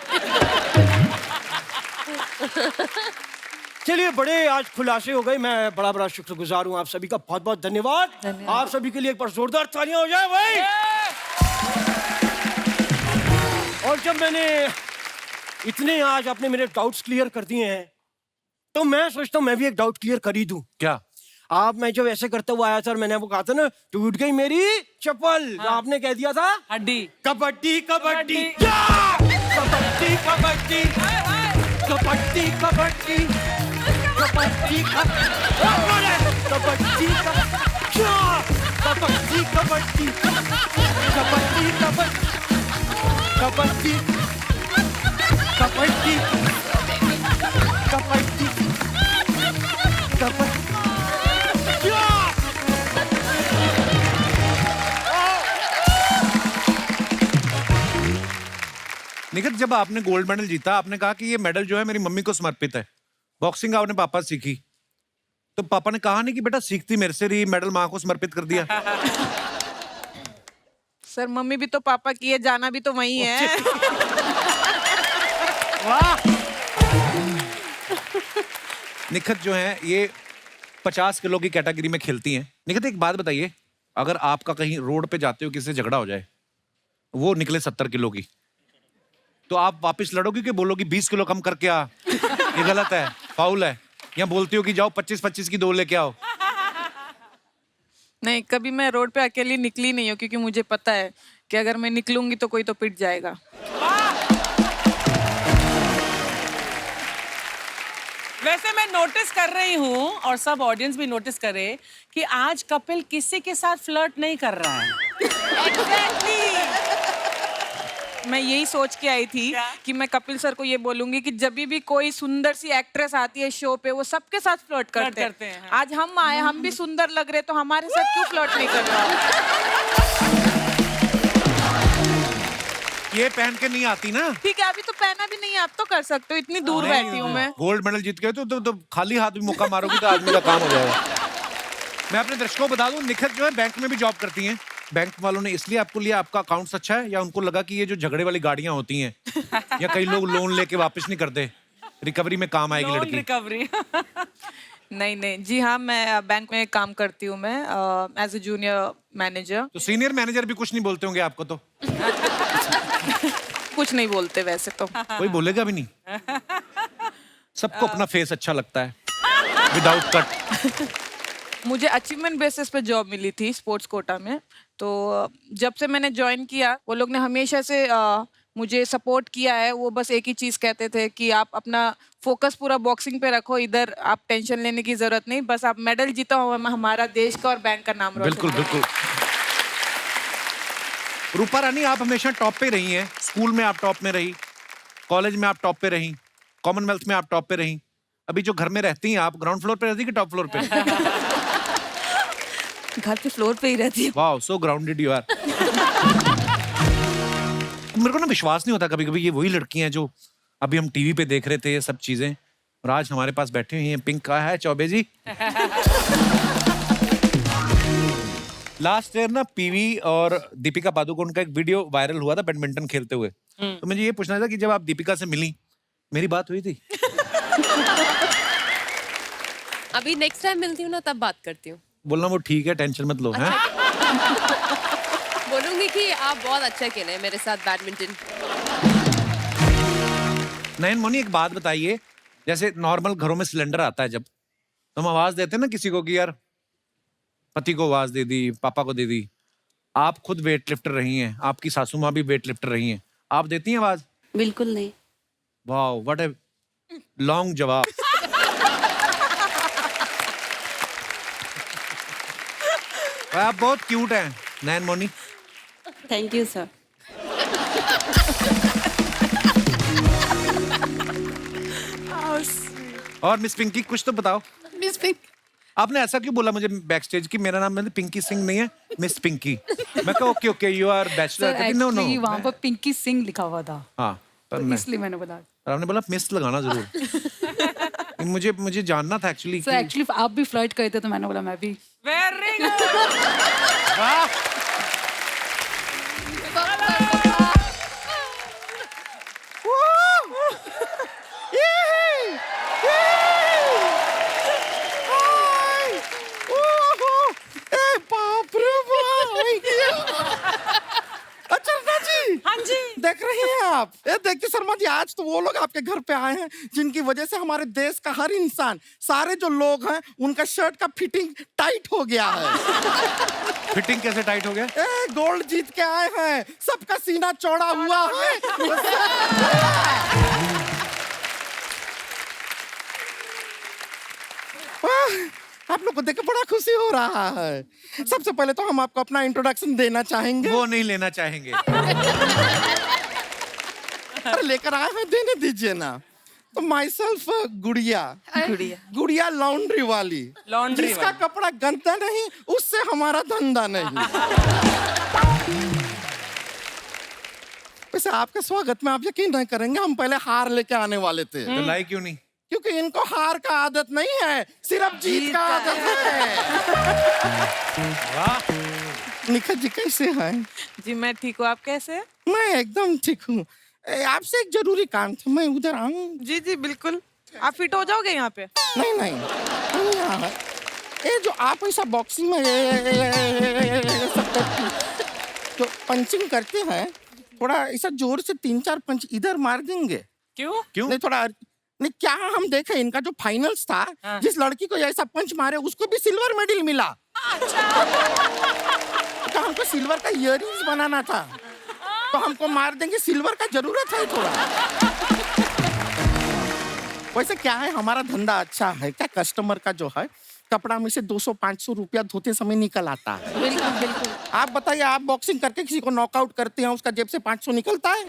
चलिए, बड़े आज खुलासे हो गए, मैं बड़ा बड़ा शुक्रगुजार हूँ आप सभी का, बहुत बहुत धन्यवाद। आप सभी के लिए एक बार जोरदार तालियां हो जाए भाई। और जब मैंने इतने आज आपने मेरे डाउट्स क्लियर कर दिए हैं तो मैं सोचता हूँ मैं भी एक डाउट क्लियर कर ही दूं। क्या? आप, मैं जब ऐसे करता हुआ आया था और मैंने आपको कहा था ना, टूट गई मेरी चप्पल, तो आपने कह दिया था हड्डी। कबड्डी कबड्डी कबड्डी कबड्डी कबड्डी कबड्डी कबड्डी कबड्डी कबड्डी कबड्डी कबड्डी कबड्डी कबड्डी कबड्डी कबड्डी। निखित, जब आपने गोल्ड मेडल जीता, आपने कहा कि ये मेडल जो है मेरी मम्मी को समर्पित है। बॉक्सिंग आपने पापा से सीखी, तो पापा ने कहा नहीं कि बेटा सीखती मेरे से रही, मेडल माँ को समर्पित कर दिया? सर मम्मी भी तो पापा की है, जाना भी तो वही है। वाह! निखित जो है ये 50 किलो की कैटेगरी में खेलती हैं। निखित, एक बात बताइए, अगर आपका कहीं रोड पे जाते हो किसी से झगड़ा हो जाए, वो निकले 70 किलो की, तो आप वापस लड़ोगे कि बोलोगी 20 किलो कम करके आ, ये गलत है, फाउल है, या बोलती हो कि जाओ 25-25 की 2 लेके आओ? नहीं, कभी मैं रोड पे अकेली निकली नहीं हूँ, क्योंकि मुझे पता है कि अगर मैं निकलूंगी तो कोई तो पिट जाएगा। वैसे मैं नोटिस कर रही हूँ और सब ऑडियंस भी नोटिस करे कि आज कपिल किसी के साथ फ्लर्ट नहीं कर रहा है। मैं यही सोच के आई थी कि मैं कपिल सर को ये बोलूंगी कि जब भी कोई सुंदर सी एक्ट्रेस आती है शो पे, वो सबके साथ फ्लर्ट करते हैं। हाँ। आज हम आए, हम भी सुंदर लग रहे, तो हमारे साथ क्यों फ्लर्ट नहीं कर रहा? ये पहन के नहीं आती ना। ठीक है, अभी तो पहना भी नहीं है, आप तो कर सकते हो, इतनी दूर बैठी हूँ मैं। गोल्ड मेडल जीत गए तो खाली हाथ भी मौका मारोगी तो आदमी का काम हो जाएगा। मैं अपने दर्शकों को बता दूं, निखित जो है बैंक में भी जॉब करती हैं। बैंक वालों ने इसलिए आपको लिया, आपका अकाउंट्स अच्छा है, या उनको लगा कि ये जो झगड़े वाली गाड़ियां होती हैं, या कई लोग लोन लेके वापस नहीं करते, रिकवरी में काम आएगी लड़की? रिकवरी। नहीं नहीं जी, हाँ, मैं बैंक में काम करती हूँ, मैं एज ए जूनियर मैनेजर। तो सीनियर मैनेजर भी कुछ नहीं बोलते होंगे आपको? तो कुछ नहीं बोलते वैसे तो। कोई बोलेगा भी नहीं, सबको अपना फेस अच्छा लगता है विदाउट कट। मुझे अचीवमेंट बेसिस पे जॉब मिली थी स्पोर्ट्स कोटा में, तो जब से मैंने ज्वाइन किया, वो लोग ने हमेशा से मुझे सपोर्ट किया है। वो बस एक ही चीज़ कहते थे कि आप अपना फोकस पूरा बॉक्सिंग पे रखो, इधर आप टेंशन लेने की जरूरत नहीं, बस आप मेडल जीता हो, हमारा देश का और बैंक का नाम रोशन। बिल्कुल बिल्कुल। रूपा रानी, आप हमेशा टॉप पे रही हैं। स्कूल में आप टॉप में रही, कॉलेज में आप टॉप पे रही, कॉमनवेल्थ में आप टॉप पे रही। अभी जो घर में रहती हैं आप, ग्राउंड फ्लोर पे रहती कि टॉप फ्लोर पे? घर पे फ्लोर पे ही रहती है। Wow, so grounded you are. मेरे को ना विश्वास नहीं होता कभी कभी, ये वही लड़की हैं जो अभी हम टीवी पे देख रहे थे ये सब चीजें, और आज हमारे पास बैठे हुए हैं। पिंक का है चौबे जी। लास्ट ईयर ना पीवी और दीपिका पादुकोण का एक वीडियो वायरल हुआ था बैडमिंटन खेलते हुए। तो मुझे ये पूछना था कि जब आप दीपिका से मिली, मेरी बात हुई थी? अभी नेक्स्ट टाइम मिलती हूँ ना तब बात करती हूँ। बोलना वो ठीक है, टेंशन मत लो। हैं? बोलूंगी कि आप बहुत अच्छा खेले मेरे साथ बैडमिंटन। नयन मोनी, एक बात बताइए, जैसे नॉर्मल घरों में सिलेंडर आता है जब, तो हम आवाज देते हैं ना किसी को कि यार पति को आवाज दे दी, पापा को दे दी। आप खुद वेट लिफ्टर रही हैं, आपकी सासू माँ भी वेट लिफ्टर रही हैं, आप देती हैं आवाज? बिल्कुल नहीं। वाह, व्हाट ए लॉन्ग जवाब। आप बहुत क्यूट हैं Nayan Moni. Thank you sir. और मिस पिंकी कुछ तो बताओ। मिस पिंक, आपने ऐसा क्यों बोला मुझे बैक स्टेज की मेरा नाम मतलब पिंकी सिंह नहीं है, मिस पिंकी? मैं कहा okay okay you are bachelor. No no, वहाँ पर पिंकी सिंह लिखा हुआ था, हाँ पर तो मैं, इसलिए मैंने बोला। और आपने बोला मिस लगाना जरूर। मुझे जानना था एक्चुअली। सर एक्चुअली आप भी फ्लर्ट करे थे तो मैंने बोला मैं भी। Very good. हाँ जी, देख रही हैं आप? ये देखिए शर्मा जी, आज तो वो लोग आपके घर पे आए हैं जिनकी वजह से हमारे देश का हर इंसान, सारे जो लोग हैं, उनका शर्ट का फिटिंग टाइट हो गया है। फिटिंग कैसे टाइट हो गया? गोल्ड जीत के आए हैं, सबका सीना चौड़ा हुआ है। आप लोग को देख के बड़ा खुशी हो रहा है। सबसे पहले तो हम आपको अपना इंट्रोडक्शन देना चाहेंगे। वो नहीं लेना चाहेंगे। अरे लेकर आए हैं, देने दीजिए ना। तो माई सेल्फ गुड़िया। गुड़िया लॉन्ड्री वाली, जिसका कपड़ा गंदा नहीं उससे हमारा धंधा नहीं। वैसे आपके स्वागत में आप यकीन नहीं करेंगे, हम पहले हार लेके आने वाले थे। तो लाई क्यों नहीं? क्योंकि इनको हार का आदत नहीं है, सिर्फ जीत का आदत है। वाह। निखत जी कैसे हैं? जी मैं ठीक हूँ, आप कैसे हैं? मैं एकदम ठीक हूँ। आपसे एक जरूरी काम था, मैं उधर आऊँ? जी जी बिल्कुल, आप फिट हो जाओगे यहाँ पे? नहीं नहीं, हम यहाँ हैं। ये जो आप ऐसा बॉक्सिंग में जो पंचिंग करते हैं, थोड़ा ऐसा जोर से 3-4 पंच इधर मार देंगे? क्यों? क्यों? नहीं थोड़ा नहीं, क्या हम देखे इनका जो फाइनल्स था, जिस लड़की को ऐसा पंच मारे उसको भी सिल्वर मेडल मिला। तो हमको सिल्वर का इयररिंग्स बनाना था, तो हमको मार देंगे, सिल्वर का जरूरत है थोड़ा। वैसे क्या है, हमारा धंधा अच्छा है क्या, कस्टमर का जो है कपड़ा में से 200-500 रुपया धोते समय निकल आता है। बिल्कुल बिल्कुल। आप बताइए, आप बॉक्सिंग करके किसी को नॉकआउट करते हैं, उसका जेब से 500 निकलता है?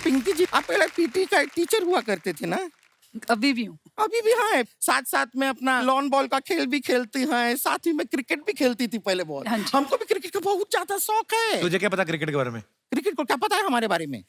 पिंकी जी, आप पहले पीटी का टीचर हुआ करते थे ना? अभी भी हूँ। अभी भी हैं, साथ साथ में अपना लॉन बॉल का खेल भी खेलती हैं, साथ ही में क्रिकेट भी खेलती थी पहले बहुत। हाँ जी। हमको भी क्रिकेट का बहुत ज्यादा शौक है। तुझे क्या पता क्रिकेट के बारे में? क्रिकेट को क्या पता है हमारे बारे में?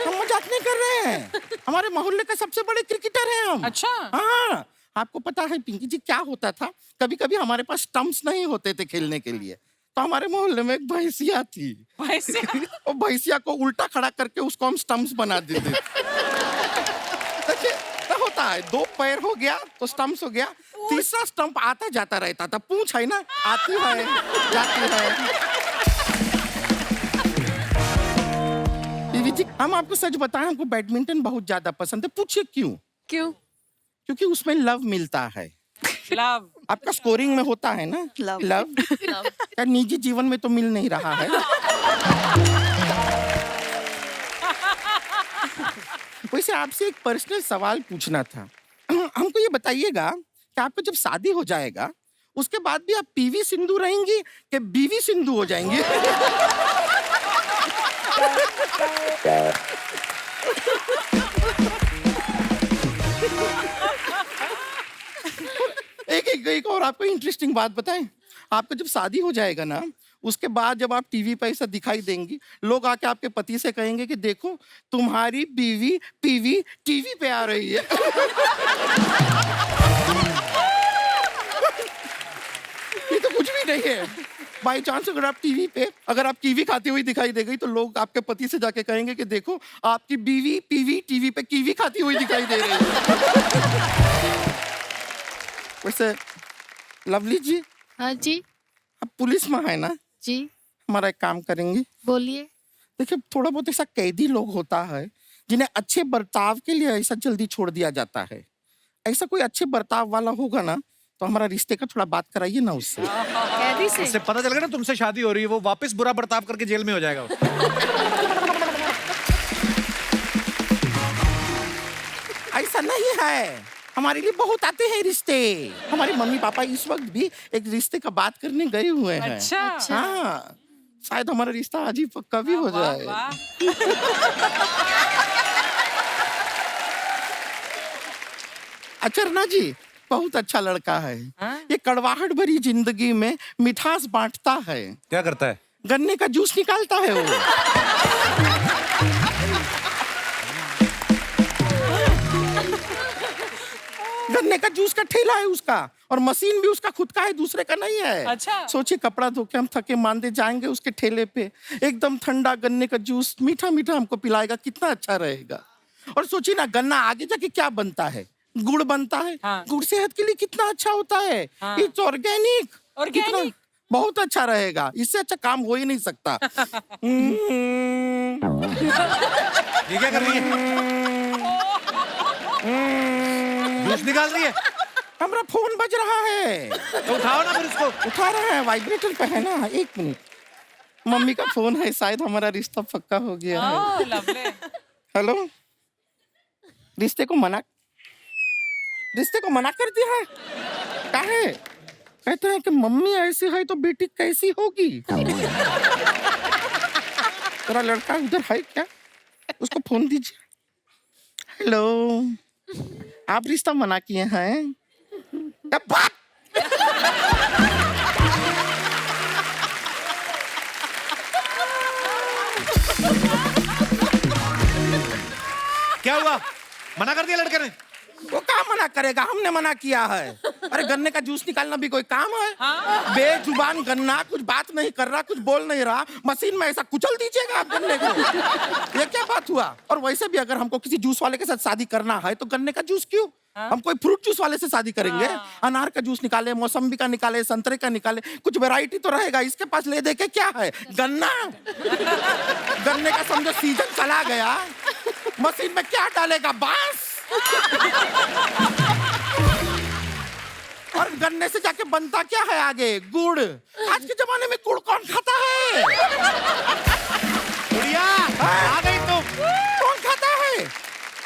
हम मजाक नहीं कर रहे हैं, हमारे मोहल्ले का सबसे बड़े क्रिकेटर हैं हम। अच्छा। हाँ, आपको पता है पिंकी जी क्या होता था, कभी कभी हमारे पास स्टंप्स नहीं होते थे खेलने के लिए, तो हमारे मोहल्ले में एक भैंसिया थी। और भैंसिया को उल्टा खड़ा करके उसको हम स्टंप्स बना देते। देखिए क्या होता है, 2 पैर हो गया तो स्टंप्स हो गया, तीसरा स्टंप आता जाता रहता था। पूंछ है ना, आती है जाती है। बीवी जी, हम आपको सच बताएं, हमको बैडमिंटन बहुत ज्यादा पसंद है। पूछिए क्यों? क्यों? क्योंकि उसमें लव मिलता है। लव आपका स्कोरिंग में होता है ना लव, क्या निजी जीवन में तो मिल नहीं रहा है। वैसे आपसे एक पर्सनल सवाल पूछना था। हमको ये बताइएगा कि आपको जब शादी हो जाएगा उसके बाद भी आप पीवी सिंधु रहेंगी कि बीवी सिंधु हो जाएंगी? एक और आपको इंटरेस्टिंग बात बताएं, आपको जब शादी हो जाएगा ना उसके बाद जब आप टीवी पे ऐसा दिखाई देंगी, लोग आके आपके पति से कहेंगे कि देखो तुम्हारी बीवी पीवी टीवी पे आ रही है। ये तो कुछ भी नहीं है। बाई चांस अगर आप कीवी खाती हुई दिखाई दे गई तो लोग आपके पति से जाके कहेंगे कि देखो आपकी बीवी पीवी टीवी पे कीवी खाती हुई दिखाई दे रही है। वैसे लवली जी, हाँ जी। आप पुलिस में है ना? जी। हमारा एक काम करेंगे। बोलिए। देखिए थोड़ा बहुत ऐसा कैदी लोग होता है जिन्हें अच्छे बर्ताव के लिए ऐसा जल्दी छोड़ दिया जाता है। ऐसा कोई अच्छे बर्ताव वाला होगा ना तो हमारा रिश्ते का थोड़ा बात कराइए ना उससे। कैदी से? उससे पता चल गया ना तुमसे शादी हो रही है, वो वापस बुरा बर्ताव करके जेल में हो जाएगा। ऐसा नहीं है, हमारे लिए बहुत आते हैं रिश्ते। हमारे मम्मी पापा इस वक्त भी एक रिश्ते का बात करने गए हुए हैं। अच्छा। हाँ, शायद हमारा रिश्ता आज ही पक्का भी हो जाए। अचरना जी बहुत अच्छा लड़का है। ये कड़वाहट भरी जिंदगी में मिठास बांटता है। क्या करता है? गन्ने का जूस निकालता है वो। गन्ने का जूस का ठेला है उसका और मशीन भी उसका खुद का है, दूसरे का नहीं है। अच्छा। सोचिए कपड़ा धो के हम थके मांदे जाएंगे उसके ठेले पे, एकदम ठंडा गन्ने का जूस मीठा मीठा हमको पिलाएगा, कितना अच्छा रहेगा। और सोचिए ना गन्ना आगे जाके क्या बनता है, गुड़ बनता है। हाँ। गुड़ सेहत के लिए कितना अच्छा होता है। हाँ। It's organic. ऑर्गेनिक? बहुत अच्छा रहेगा, इससे अच्छा काम हो ही नहीं सकता। ये क्या कर रही है? जूस निकाल रही है? हमारा फोन बज रहा है। तो उठाओ ना फिर उसको। उठा रहा है, वाइब्रेटर पे है ना। एक मिनट, मम्मी का फोन है, शायद हमारा रिश्ता पक्का हो गया है। हेलो, रिश्ते को मना कर दिया है? काहे? कहते हैं कि मम्मी ऐसी है तो बेटी कैसी होगी। तेरा लड़का उधर है क्या? उसको फोन दीजिए। हेलो, आप रिश्ता मना किए हैं? क्या हुआ? मना कर दिया लड़के ने? वो काम मना करेगा, हमने मना किया है। अरे गन्ने का जूस निकालना भी कोई काम है? हाँ? बेजुबान गन्ना कुछ बात नहीं कर रहा, कुछ बोल नहीं रहा, मशीन में ऐसा कुचल दीजिएगा आप गन्ने को। ये क्या बात हुआ? और वैसे भी अगर हमको किसी जूस वाले के साथ शादी करना है तो गन्ने का जूस क्यों? हम कोई फ्रूट जूस वाले से शादी करेंगे। अनार का जूस निकाले, मौसम्बी का निकाले, संतरे का निकाले, कुछ वैरायटी तो रहेगा। इसके पास ले दे के क्या है? गन्ना। गन्ने का समझो सीजन चला गया, मशीन में क्या डालेगा? बांस। और गन्ने से जाके बनता क्या है आगे? गुड़। आज के जमाने में गुड़ कौन खाता है? गुड़िया, आ गई तुम। कौन खाता है?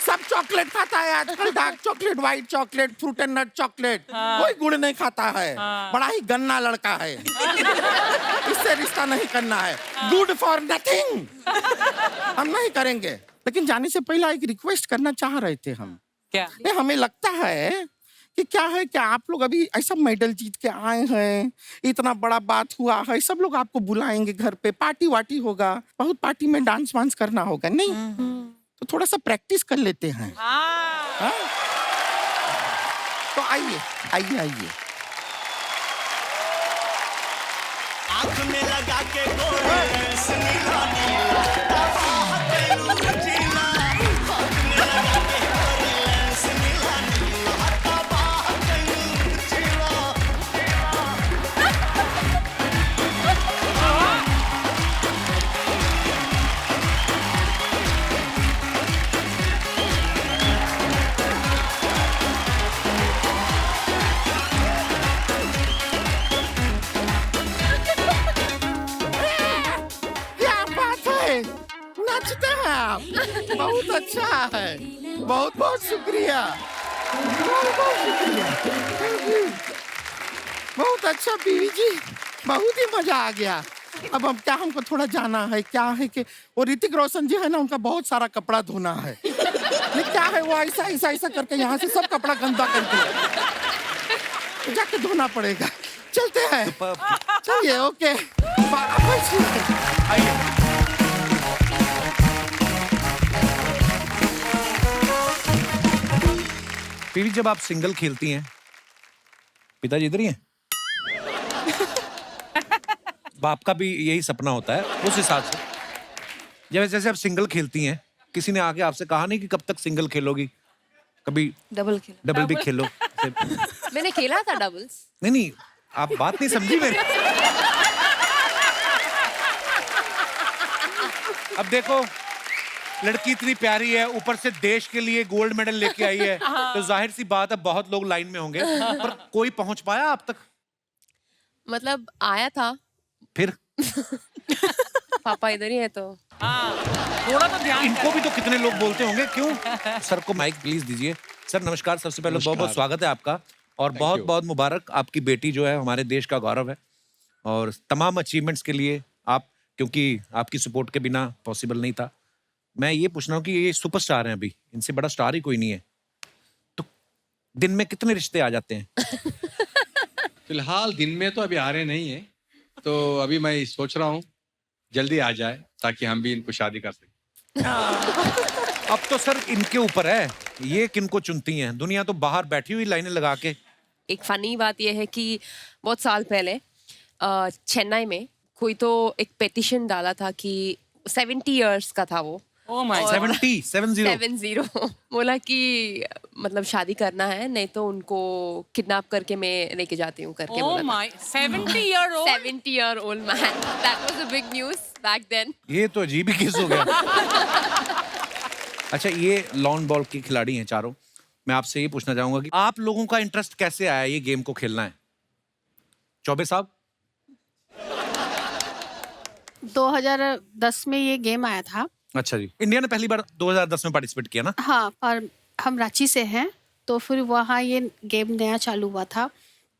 सब चॉकलेट खाता है आजकल, dark chocolate, white chocolate, fruit and nut chocolate. कोई गुड़ नहीं खाता है। बड़ा ही गन्ना लड़का है। इससे रिश्ता नहीं करना है। Good for nothing. हम नहीं करेंगे। लेकिन जाने से पहले एक रिक्वेस्ट करना चाह रहे थे हम। क्या? हमें लगता है कि क्या है कि आप लोग अभी ऐसा मेडल जीत के आए हैं, इतना बड़ा बात हुआ है, सब लोग आपको बुलाएंगे घर पे, पार्टी वार्टी होगा, बहुत पार्टी में डांस वांस करना होगा, नहीं? तो थोड़ा सा प्रैक्टिस कर लेते हैं। हाँ? तो आइए आइए आइए। आँख में लगा के गोरे रेस नीला नीला, तेनू जीना। आँख में लगा के गोरे रेस नीला नीला, तेनू जीना। क्या बात है, नाचते हैं आप, बहुत अच्छा है, बहुत बहुत शुक्रिया, बहुत बहुत शुक्रिया। Thank you। बहुत अच्छा बीवी जी, बहुत ही मजा आ गया। अब हम क्या, हमको थोड़ा जाना है, क्या है कि वो ऋतिक रोशन जी है ना, उनका बहुत सारा कपड़ा धोना है। ये क्या है, वो ऐसा ऐसा ऐसा करके यहाँ से सब कपड़ा गंदा करके जाके धोना पड़ेगा। चलते हैं चलिए ओके आइए। पीवी, जब आप सिंगल खेलती हैं, पिताजी इधर ही हैं? बाप का भी यही सपना होता है उस हिसाब से। जब जैसे आप सिंगल खेलती हैं, किसी ने आके आपसे कहा नहीं कि कब तक सिंगल खेलोगी, कभी डबल भी खेलो? मैंने खेला था डबल्स। नहीं, आप बात नहीं समझी मेरी। अब देखो, लड़की इतनी प्यारी है, ऊपर से देश के लिए गोल्ड मेडल लेके आई है, तो जाहिर सी बात है बहुत लोग लाइन में होंगे, पर कोई पहुंच पाया आप तक? मतलब आया था, फिर पापा इधर ही है तो थोड़ा तो ध्यान इनको भी तो कितने लोग बोलते होंगे। क्यों? सर को माइक प्लीज दीजिए। सर नमस्कार, सबसे पहले बहुत बहुत स्वागत है आपका, और बहुत बहुत मुबारक। आपकी बेटी जो है हमारे देश का गौरव है, और तमाम अचीवमेंट्स के लिए आप, क्योंकि आपकी सपोर्ट के बिना पॉसिबल नहीं था। मैं ये पूछ रहा हूँ कि ये सुपरस्टार हैं, अभी इनसे बड़ा स्टार ही कोई नहीं है, तो दिन में कितने रिश्ते आ जाते हैं? फिलहाल दिन में तो अभी आ रहे नहीं है, तो अभी मैं सोच रहा हूँ जल्दी आ जाए ताकि हम भी इनको शादी कर सकें। अब तो सर इनके ऊपर है, ये किनको चुनती हैं? दुनिया तो बाहर बैठी हुई लाइनें लगा के। एक फनी बात यह है कि बहुत साल पहले चेन्नई में कोई तो एक पेटिशन डाला था कि 70 इयर्स का था वो। Oh my God. 70 बोला कि मतलब शादी करना है, नहीं तो उनको किडनैप करके मैं लेके जाती हूँ करके Oh बोला my 70-year-old 70-year-old man. That was a big news back then. ये तो अजीब ही केस हो गया। अच्छा, ये लॉन बॉल के खिलाड़ी हैं चारों। मैं आपसे ये पूछना चाहूंगा कि आप लोगों का इंटरेस्ट कैसे आया ये गेम को खेलना है? चौबे साहब? 2010 में ये गेम आया था। अच्छा जी, इंडिया ने पहली बार 2010 में पार्टिसिपेट किया ना? हाँ, और हम रांची से हैं, तो फिर वहाँ ये गेम नया चालू हुआ था,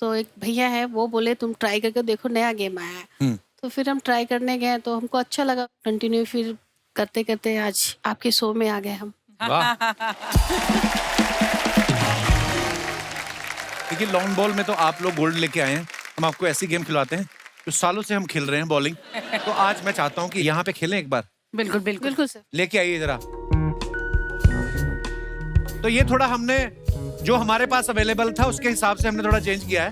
तो एक भैया है वो बोले तुम ट्राई करके देखो, नया गेम आया है। तो फिर हम ट्राई करने गए, तो हमको अच्छा लगा, कंटिन्यू फिर करते करते आज आपके शो में आ गए हम। वाह। देखिए, लॉन बॉल में तो आप लोग गोल्ड लेके आए हैं, हम आपको ऐसी गेम खिलवाते हैं तो सालों से हम खेल रहे हैं बॉलिंग, तो आज मैं चाहता हूँ कि यहाँ पे खेलें एक बार। बिल्कुल बिल्कुल बिल्कुल सर। लेके आइए जरा। तो ये थोड़ा हमने जो हमारे पास अवेलेबल था उसके हिसाब से हमने थोड़ा चेंज किया है।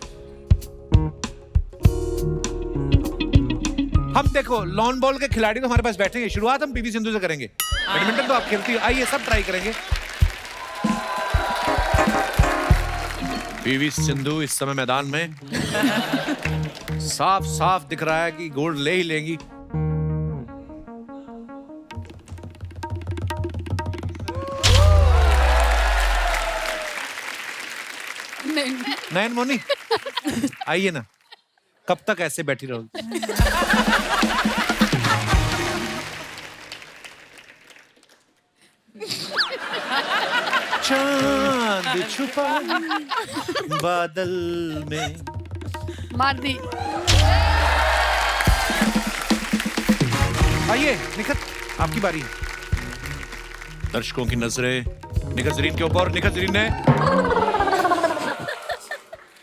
हम देखो, लॉन बॉल के खिलाड़ी तो हमारे पास बैठेंगे, शुरुआत हम पीवी सिंधु से करेंगे। बैडमिंटन तो आप खेलती हो, आइए सब ट्राई करेंगे। पीवी सिंधु इस समय मैदान में, साफ साफ दिख रहा है कि गोल्ड ले ही लेंगी। नयन मोनी आइए ना, कब तक ऐसे बैठी रहोगी? चांद छुपा बादल में। मार दी। आइए निखत, आपकी बारी। दर्शकों की नजरें निखत जरीन के ऊपर। निखत जरीन ने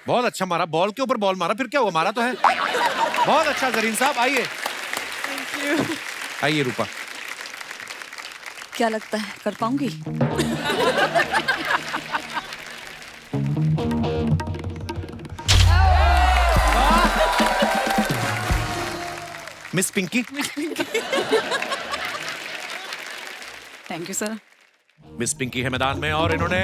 बहुत अच्छा मारा, बॉल के ऊपर बॉल मारा, फिर क्या हुआ, मारा तो है। बहुत अच्छा जरीन साहब, आइए। आइए रूपा। क्या लगता है कर पाऊंगी? Miss Pinky. Thank you sir. Miss Pinky है मैदान में, और इन्होंने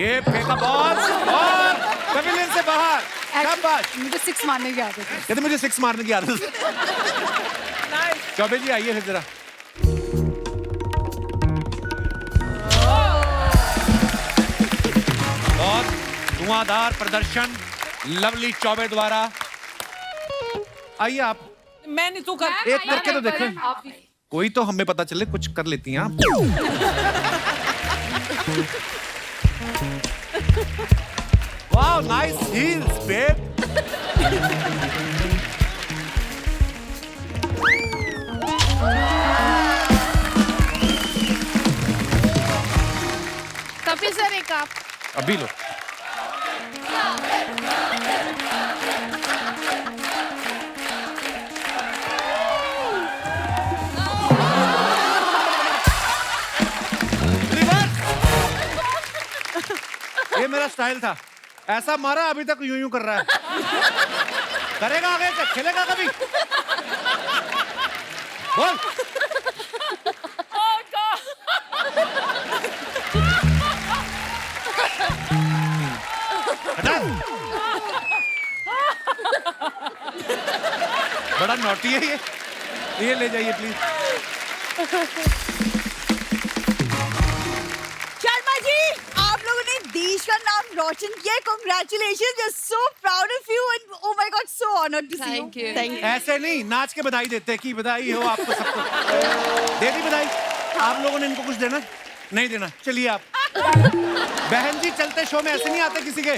ये फेंका बॉल और पवेलियन से बाहर। शाबाश। मुझे 6 मारने की आदत है। कहते मुझे 6 मारने की आदत है। चौबे जी आइए फिर जरा। बहुत धुआंधार प्रदर्शन लवली चौबे द्वारा। आइए आप। मैं नहीं, तू कर। एक करके तो देखें, कोई तो हमें पता चले कुछ कर लेती हैं आप। Wow, nice heels babe. Kapil sir एक आप। अभी लो। मेरा स्टाइल था, ऐसा मारा अभी तक यूं यूं कर रहा है। करेगा आगे से, खेलेगा कभी? बोल। हटा। बड़ा नॉटी है ये ले जाइए प्लीज। शर्मा जी, आप लोगों ने देश का नाम रोशन किया है। Congratulations, we're so proud of you and oh my God, so honored to see you. Thank you. ऐसे नहीं, नाच के बधाई देते कि बधाई हो आपको सबको। दे दी बधाई। आप लोगों ने इनको कुछ देना? नहीं देना, चलिए आप। बहन जी चलते शो में ऐसे नहीं आते किसी के।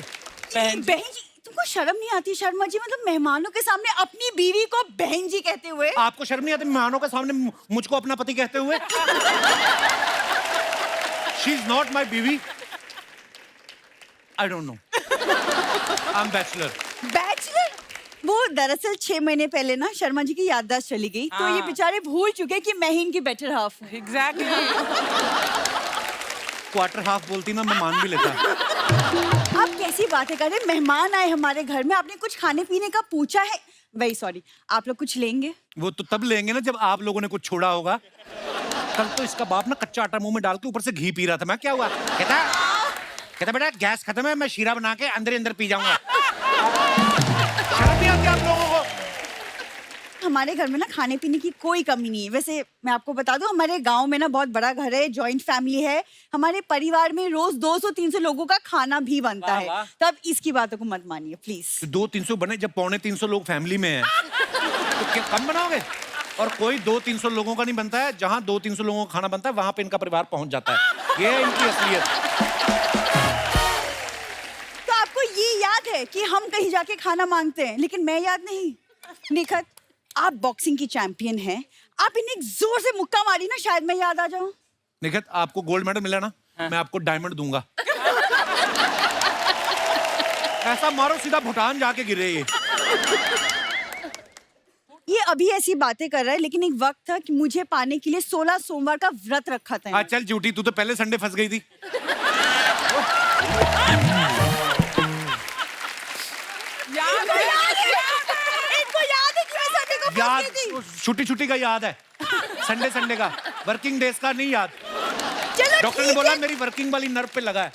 बहन जी, तुमको शर्म नहीं आती शर्मा जी? मतलब मेहमानों के सामने अपनी बीवी को बहन जी कहते हुए। आपको शर्म नहीं आती मेहमानों के सामने मुझको अपना पति कहते हुए? She is not my बीवी। I don't know। I'm bachelor। Bachelor? वो दरअसल 6 महीने पहले ना शर्मा जी की याददाश्त चली गई, तो ये बेचारे भूल चुके कि मैं ही इनकी बेटर हाफ हूँ। एग्जैक्टली। क्वार्टर हाफ बोलती ना, मैं मान भी लेता। आप कैसी बातें कर रहे हैं? मेहमान आए हमारे घर में, आपने कुछ खाने पीने का पूछा है? वेरी सॉरी, आप लोग कुछ लेंगे? वो तो तब लेंगे ना जब आप लोगों ने कुछ छोड़ा होगा। कल तो इसका बाप ना कच्चा आटा मुंह में डाल के ऊपर से घी पी रहा था। मैं क्या हुआ? कहता बेटा गैस खत्म है, मैं शीरा बना के अंदर ही अंदर पी जाऊंगा। शर्म नहीं आती आप लोगों को? हमारे घर में ना खाने पीने की कोई कमी नहीं है। वैसे मैं आपको बता दूं, हमारे गांव में ना बहुत बड़ा घर है, जॉइंट फैमिली है। हमारे परिवार में रोज 200-300 लोगों का खाना भी बनता है। तो अब इसकी बातों को मत मानिए प्लीज। 200-300 बने जब 250-300 लोग फैमिली में हैं, तो क्या कम बनाओगे? और कोई 200-300 लोगों का नहीं बनता है। जहाँ 200-300 लोगों का खाना बनता है वहां पे इनका परिवार पहुंच जाता है। ये है इनकी असलियत। तो आपको ये याद है कि हम कहीं जाके खाना मांगते हैं, लेकिन मैं याद नहीं? निखत, आप बॉक्सिंग की चैंपियन हैं, आप इन्हें जोर से मुक्का मारी ना, शायद मैं याद आ जाऊं। निखत, आपको गोल्ड मेडल मिला ना, मैं आपको डायमंड दूंगा। ऐसा मारो सीधा भूटान जाके गिरे ये अभी ऐसी बातें कर रहा है, लेकिन एक वक्त था कि मुझे पाने के लिए 16 सोमवार का व्रत रखा था। चल झूठी, तू तो पहले संडे फंस गई थी। याद छुट्टी का याद है, संडे का, वर्किंग डेज का नहीं याद। डॉक्टर ने बोला मेरी वर्किंग वाली नर्व पे लगा है।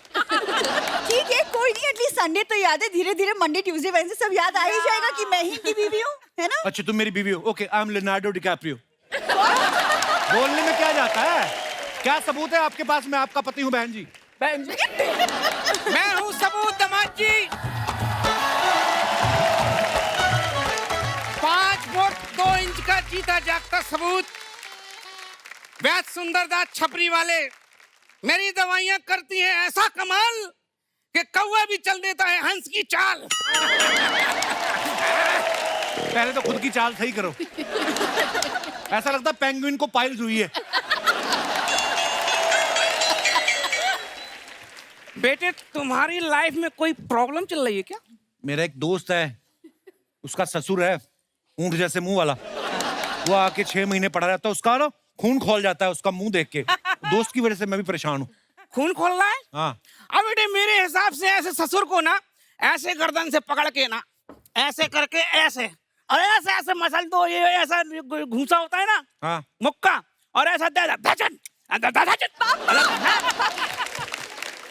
ठीक है, कोई नहीं, एटलीस्ट संडे तो याद है। धीरे धीरे मंडे ट्यूसडे वेडनेसडे सब याद आ ही जाएगा कि मैं ही की बीवी हूँ, है ना? अच्छा तुम मेरी बीवी हो? Okay, I am Leonardo DiCaprio. बोलने में क्या जाता है? क्या सबूत है आपके पास मैं आपका पति हूँ? बहन जी मैं हूँ सबूत दामाद जी। 5 फुट 2 इंच का जीता जागता सबूत। वैद सुंदरदास छपरी वाले मेरी दवाइयां करती हैं ऐसा कमाल कि कौवा भी चल देता है हंस की चाल। पहले तो खुद की चाल सही करो। ऐसा लगता है पेंगुइन को पाइल्स हुई है। बेटे तुम्हारी लाइफ में कोई प्रॉब्लम चल रही है क्या? मेरा एक दोस्त है, उसका ससुर है ऊंट जैसे मुंह वाला। वो आके 6 महीने पड़ा रहता है, उसका ना खून खोल जाता है उसका मुंह देख के। दोस्त की वजह से मैं भी परेशान हूँ। खून खोल रहा है? हाँ। अब बेटे मेरे हिसाब से ऐसे ससुर को ना ऐसे गर्दन से पकड़ के ना ऐसे करके ऐसे और ऐसे ऐसे मसल दो। ये ऐसा घूसा होता है ना, हाँ। मुक्का, और ऐसा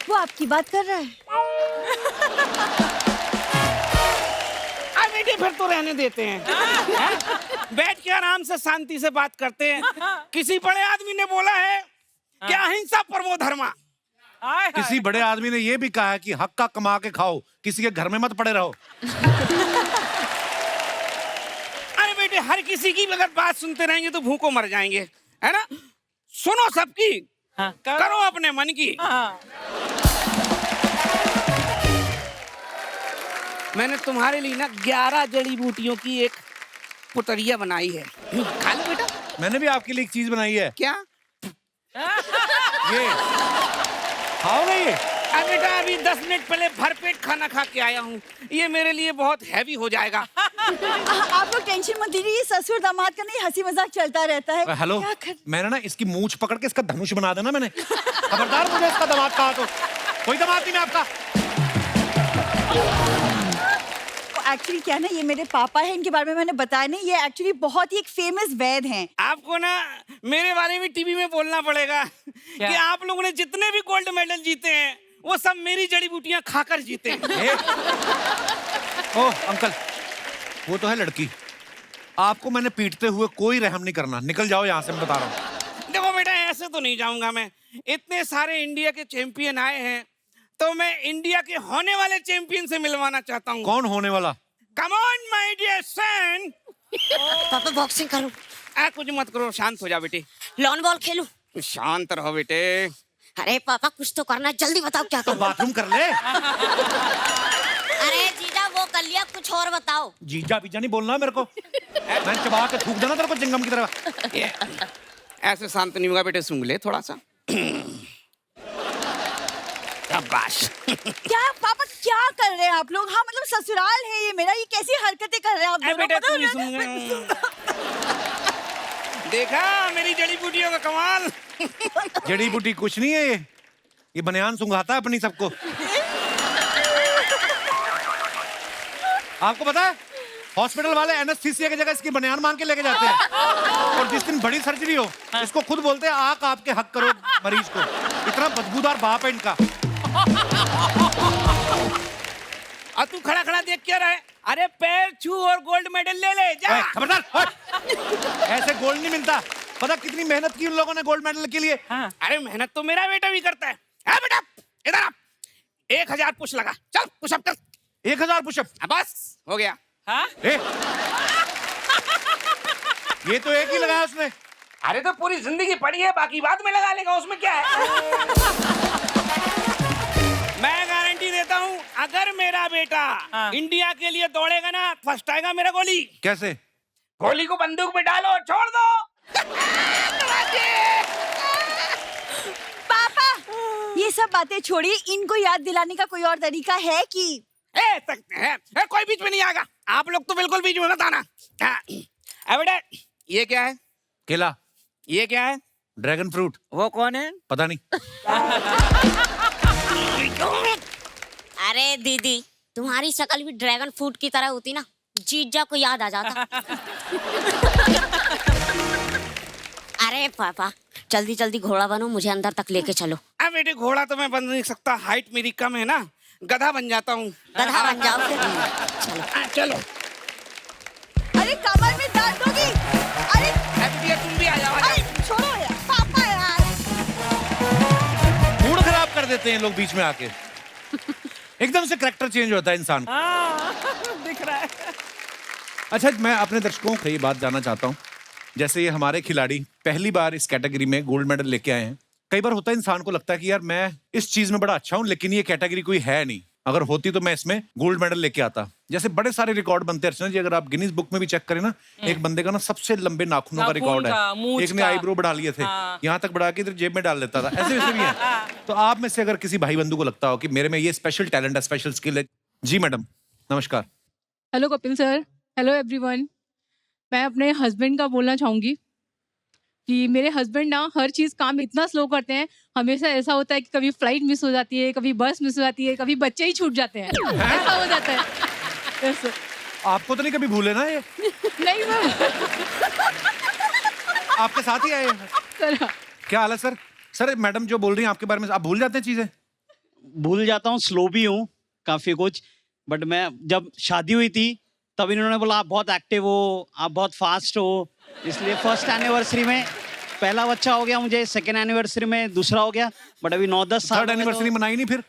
वो आपकी बात कर रहा है? बेटे फिर तो रहने देते हैं। बैठ के आराम से शांति से बात करते हैं। किसी बड़े आदमी ने बोला है कि अहिंसा परमो धर्मा। किसी बड़े आदमी ने ये भी कहा है कि हक का कमा के खाओ, किसी के घर में मत पड़े रहो। अरे बेटे हर किसी की अगर बात सुनते रहेंगे तो भूखों मर जाएंगे, है ना? सुनो सबकी, करो अपने मन की। मैंने तुम्हारे लिए ना 11 जड़ी बूटियों की एक पुतरिया बनाई है, खा लो बेटा। मैंने भी आपके लिए एक चीज बनाई है। क्या? ये खाओगे ये? बेटा अभी 10 मिनट पहले भरपेट खाना खा के आया हूँ, ये मेरे लिए बहुत हैवी हो जाएगा। आप लोग टेंशन मत लीजिए, ससुर दामाद का नहीं हंसी मजाक चलता रहता है। हेलो, मैंने ना इसकी मूंछ पकड़ के इसका धनुष बना देना मैंने। खबरदार मुझे इसका दामाद कहा तो। कोई दामाद नहीं मैं आपका। एक्चुअली क्या है ना, ये मेरे पापा हैं, इनके बारे में मैंने बताया नहीं, ये एक्चुअली बहुत ही एक फेमस वैद हैं। आपको ना मेरे बारे में टीवी में बोलना पड़ेगा कि आप लोगों ने जितने भी गोल्ड मेडल जीते हैं वो सब मेरी जड़ी बूटियां खाकर जीते हैं। ओ अंकल, वो तो है लड़की, आपको मैंने पीटते हुए कोई रहम नहीं करना, निकल जाओ यहाँ से, मैं बता रहा हूँ। देखो बेटा, ऐसे तो नहीं जाऊंगा मैं। इतने सारे इंडिया के चैंपियन आए हैं तो मैं इंडिया के होने वाले चैंपियन से मिलवाना चाहता हूँ। कौन होने वाला? Come on my dear son. पापा बॉक्सिंग करूं? कुछ मत करो, शांत हो जा बेटे। लॉन बॉल खेलूं? शांत रहो बेटे। अरे पापा कुछ तो करना, जल्दी बताओ क्या तो करूं? बाथरूम कर ले। अरे जीजा वो कर लिया, कुछ और बताओ। जीजा बीजा नहीं बोलना मेरे को, मैं चबा के थूक देना तेरे को चिंगम की तरह। ऐसे शांत नहीं होगा बेटे, सूंघ ले थोड़ा सा। शाबाश। क्या पापा क्या कर रहे हैं आप लोग? हाँ मतलब ससुराल है ये मेरा, ये कैसी हरकतें कर रहे हैं आप दोनों? बेटे पता तू है? देखा मेरी जड़ी बूटियों का कमाल। जड़ी बूटी कुछ नहीं है, ये बनियान सुंघाता है अपनी सबको। आपको पता है हॉस्पिटल वाले एनेस्थीसिया की जगह इसकी बनियान मांग के लेके जाते हैं, और जिस दिन बड़ी सर्जरी हो इसको खुद बोलते हैं आंख आपके हक करो मरीज को। इतना बदबूदार बाप है इनका। और तू खड़ा खड़ा देख क्या रहा है? अरे पैर छू और गोल्ड मेडल ले ले जा। खबरदार, ऐसे गोल्ड नहीं मिलता। पता कितनी मेहनत की उन लोगों ने गोल्ड मेडल के लिए। अरे मेहनत तो मेरा बेटा भी करता है। बेटा इधर आ, 1000 पुश लगा, चल पुशअप कर। 1000 पुशअप? बस हो गया। ये तो एक ही लगाया उसने। अरे तो पूरी जिंदगी पड़ी है, बाकी बाद में लगा लेगा, उसमें क्या है। मैं गारंटी देता हूँ, अगर मेरा बेटा इंडिया के लिए दौड़ेगा ना, फर्स्ट आएगा मेरा गोली। कैसे? गोली को बंदूक में डालो और छोड़ दो। पापा ये सब बातें छोड़िए, इनको याद दिलाने का कोई और तरीका है कि? कोई बीच में नहीं आएगा। आप लोग तो बिल्कुल बीच में मत आना। बेटा ये क्या है? केला। ये क्या है? Dragon fruit. वो कौन है? पता नहीं। अरे दीदी तुम्हारी शक्ल भी ड्रैगन फ्रूट की तरह होती ना, जीजा को याद आ जाता। अरे पापा जल्दी जल्दी घोड़ा बनो, मुझे अंदर तक लेके चलो। अब बेटे घोड़ा तो मैं बन नहीं सकता, हाइट मेरी कम है ना, गधा बन जाता हूँ। गधा बन जाओ फिर। चलो। अरे कमर में दर्द होगी। अरे तुम भी आ जाओ। अरे छोड़ो यार पापा यार, मूड खराब कर देते हैं लोग बीच में आके। एकदम से कैरेक्टर चेंज होता है इंसान का। दिख रहा है। अच्छा मैं अपने दर्शकों को ये बात जानना चाहता हूँ, जैसे ये हमारे खिलाड़ी पहली बार इस कैटेगरी में गोल्ड मेडल लेके आए हैं। कई बार होता है इंसान को लगता है कि यार मैं इस चीज में बड़ा अच्छा हूँ, लेकिन ये कैटेगरी कोई है नहीं, अगर होती तो मैं इसमें गोल्ड मेडल लेके आता। जैसे बड़े सारे रिकॉर्ड बनते हैं अर्चना जी, अगर आप गिनीज बुक में भी चेक करें ना, एक बंदे का ना सबसे लंबे नाखूनों का रिकॉर्ड है। एक ने आईब्रो बढ़ा लिए थे, यहाँ तक बढ़ा के इधर जेब में डाल लेता था, ऐसे वैसे भी है। तो आप में से अगर किसी भाई बंधु को लगता हो कि मेरे में ये स्पेशल टैलेंट है, स्पेशल स्किल है। जी मैडम नमस्कार। Hello Kapil sir, hello everyone. मैं अपने हस्बैंड का बोलना चाहूँगी कि मेरे हस्बैंड ना हर चीज़ काम इतना स्लो करते हैं, हमेशा ऐसा होता है कि कभी फ्लाइट मिस हो जाती है, कभी बस मिस हो जाती है, कभी बच्चे ही छूट जाते हैं, ऐसा हो जाता है। yes, आपको तो नहीं कभी भूले ना ये? नहीं मैं आपके साथ ही आए हैं सर। क्या हाल है सर? सर मैडम जो बोल रही हैं आपके बारे में, आप भूल जाते हैं चीजें? भूल जाता हूँ, स्लो भी हूँ काफी कुछ, बट मैं जब शादी हुई थी तब इन्होंने बोला आप बहुत एक्टिव हो, आप बहुत फास्ट हो, इसलिए फर्स्ट एनिवर्सरी में पहला बच्चा हो गया मुझे, सेकेंड एनिवर्सरी में दूसरा हो गया, बट अभी 9-10 साल थर्ड एनिवर्सरी मनाई नहीं फिर?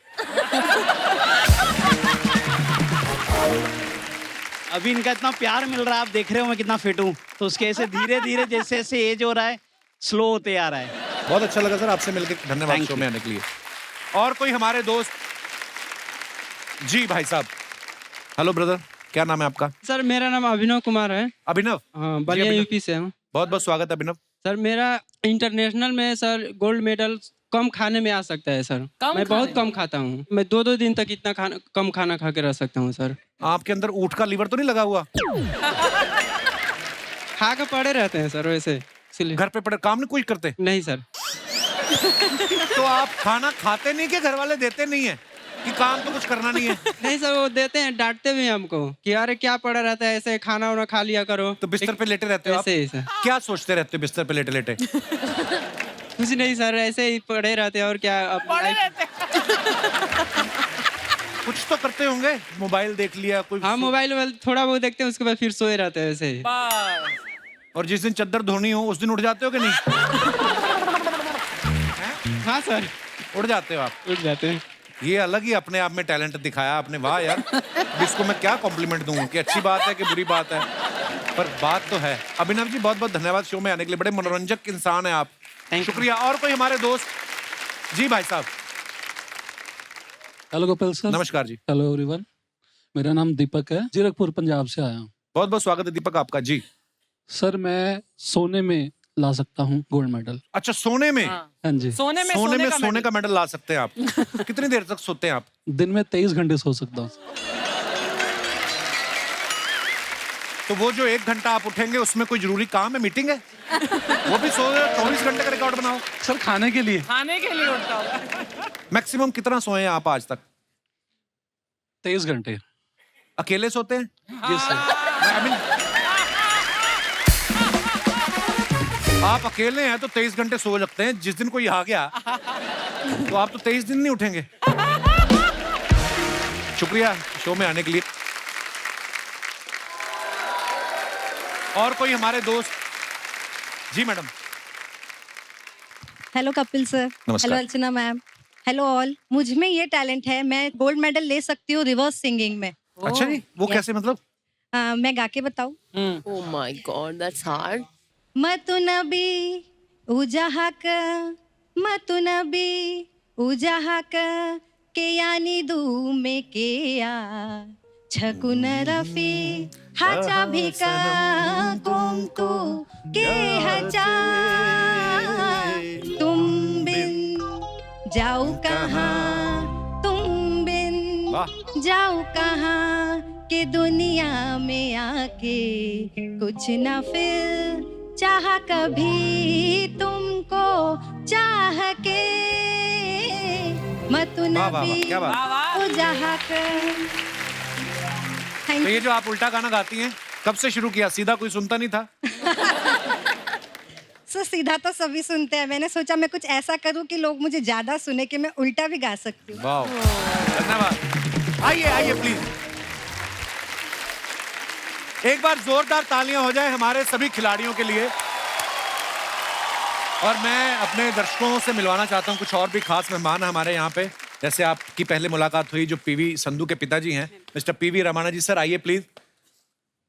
अभी इनका इतना प्यार मिल रहा है, आप देख रहे हो मैं कितना फिट हूँ, तो उसके ऐसे धीरे धीरे जैसे जैसे एज हो रहा है स्लो होते आ रहा है। बहुत अच्छा लगा सर आपसे मिलकर, धन्यवाद शो में आने के लिए। और कोई हमारे दोस्त? जी भाई साहब। हेलो ब्रदर, क्या नाम है आपका? सर मेरा नाम अभिनव कुमार है। अभिनव? हाँ, बलिया यूपी से हूँ। बहुत बहुत स्वागत है अभिनव। सर मेरा इंटरनेशनल में सर गोल्ड मेडल कम खाने में आ सकता है सर। मैं बहुत कम खाता हूँ, मैं 2-2 दिन तक इतना कम खाना खा के रह सकता हूँ सर। आपके अंदर ऊँट का लीवर तो नहीं लगा हुआ? खा के पड़े रहते हैं सर वैसे, इसलिए। घर पे पड़े काम नहीं कुछ करते? नहीं सर। तो आप खाना खाते नहीं कि घर वाले देते नहीं है? कि काम तो कुछ करना नहीं है? नहीं सर, वो देते हैं, डांटते भी हैं हमको कि अरे क्या पड़ा रहता है ऐसे, खाना वाना खा लिया करो। तो बिस्तर पे लेटे रहते हो आप? ऐसे ही सर। क्या सोचते रहते हो बिस्तर पे लेटे लेटे? कुछ नहीं सर, ऐसे ही पड़े रहते हैं और क्या। कुछ तो करते होंगे, मोबाइल देख लिया कोई? हाँ, मोबाइल थोड़ा बहुत देखते हैं, उसके बाद फिर सोए रहते हैं ऐसे ही। और जिस दिन चद्दर धोनी हो उस दिन उठ जाते हो कि नहीं? हाँ सर, उठ जाते हो आप? उठ जाते हैं। ये अलग ही अपने आप में टैलेंट दिखाया आपने, वाह यार। इसको मैं क्या कॉम्प्लीमेंट दूं कि अच्छी बात है कि बुरी बात है, पर बात तो है। अभिनव जी बहुत बहुत धन्यवाद शो में आने के लिए, बड़े मनोरंजक इंसान है आप, शुक्रिया। और कोई हमारे दोस्त? जी भाई साहब। Hello Kapil sir. नमस्कार जी। हेलो एवरीवन, मेरा नाम दीपक है, जीरकपुर पंजाब से आया हूँ। बहुत बहुत स्वागत है दीपक आपका जी। सर मैं सोने में ला सकता हूँ गोल्ड मेडल। अच्छा, सोने में? हाँ जी। सोने में सोने का मेडल ला सकते हैं आप। कितनी देर तक सोते हैं आप? दिन में 23 घंटे सो सकता हूँ। तो वो जो 1 घंटा आप उठेंगे उसमें कोई जरूरी काम है, मीटिंग है? वो भी 24 घंटे का रिकॉर्ड बनाओ। सर खाने के लिए। खाने के लिए उठता होगा। मैक्सिमम कितना सोए हैं आप आज तक? 23 घंटे। अकेले सोते हैं? जी सर। आप अकेले हैं तो 23 घंटे सो सकते हैं, जिस दिन कोई आ गया तो आप तो 23 दिन नहीं उठेंगे। शुक्रिया शो में आने के लिए। और कोई हमारे दोस्त? जी मैडम। Hello Kapil sir. नमस्कार। हेलो अर्चना मैम। Hello all. मुझ में ये टैलेंट है, मैं गोल्ड मेडल ले सकती हूँ रिवर्स सिंगिंग में। अच्छा जी, वो कैसे मतलब? मैं गा के बताऊँ? Oh my God, that's hard. मतु नबी उजाहक, मतु नबी उजाहक के यानी दू में के या छकुन रफी हाचा भिका कुंकु के हचा तुम बिन जाऊ कहाँ, तुम बिन जाऊ कहाँ के दुनिया में आके कुछ ना फिर चाह कभी तुमको चाह के मतु नबी उजाह कर। तो ये जो आप उल्टा गाना गाती हैं, कब से शुरू किया? सीधा कोई सुनता नहीं था? सर सीधा तो सभी सुनते हैं, मैंने सोचा मैं कुछ ऐसा करूं कि लोग मुझे ज्यादा सुने कि मैं उल्टा भी गा सकती हूँ। वाह, धन्यवाद। आइए आइए प्लीज, एक बार जोरदार तालियां हो जाए हमारे सभी खिलाड़ियों के लिए। और मैं अपने दर्शकों से मिलवाना चाहता हूं, कुछ और भी खास मेहमान हमारे यहाँ पे। जैसे आपकी पहले मुलाकात हुई जो पीवी संधू के पिताजी हैं, Mister P V Ramana ji. Sir आइए please.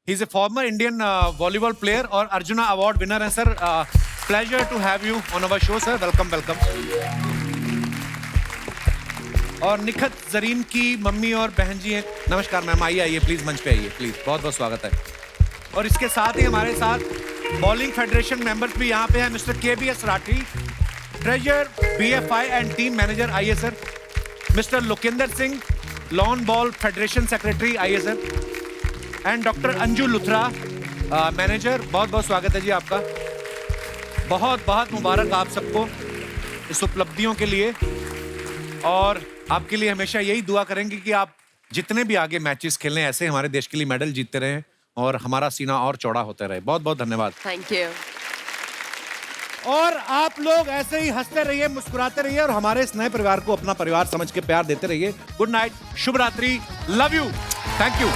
He is a former Indian volleyball player और अर्जुना अवार्ड विनर है sir. Pleasure to have you on our show sir, welcome welcome. और निखत जरीन की मम्मी और बहन जी हैं। नमस्कार मैम, आइए आइए प्लीज, मंच पे आइए प्लीज, बहुत बहुत स्वागत है। और इसके साथ ही हमारे साथ बॉलिंग फेडरेशन मेंबर्स भी यहाँ पे हैं, mister KBS Rathi, treasurer BFI and team manager, आइए sir. Mister Lokendra Singh, lawn ball federation secretary, आइए sir. And doctor Anju Luthra, manager, बहुत बहुत स्वागत है जी आपका। बहुत बहुत मुबारक आप सबको इस उपलब्धियों के लिए, और आपके लिए हमेशा यही दुआ करेंगे कि आप जितने भी आगे मैचेस खेलें ऐसे हमारे देश के लिए मेडल जीतते रहें और हमारा सीना और चौड़ा होता रहे। बहुत बहुत धन्यवाद। Thank you. और आप लोग ऐसे ही हंसते रहिए, मुस्कुराते रहिए और हमारे इस नए परिवार को अपना परिवार समझ के प्यार देते रहिए। गुड नाइट, शुभ रात्रि, लव यू, थैंक यू।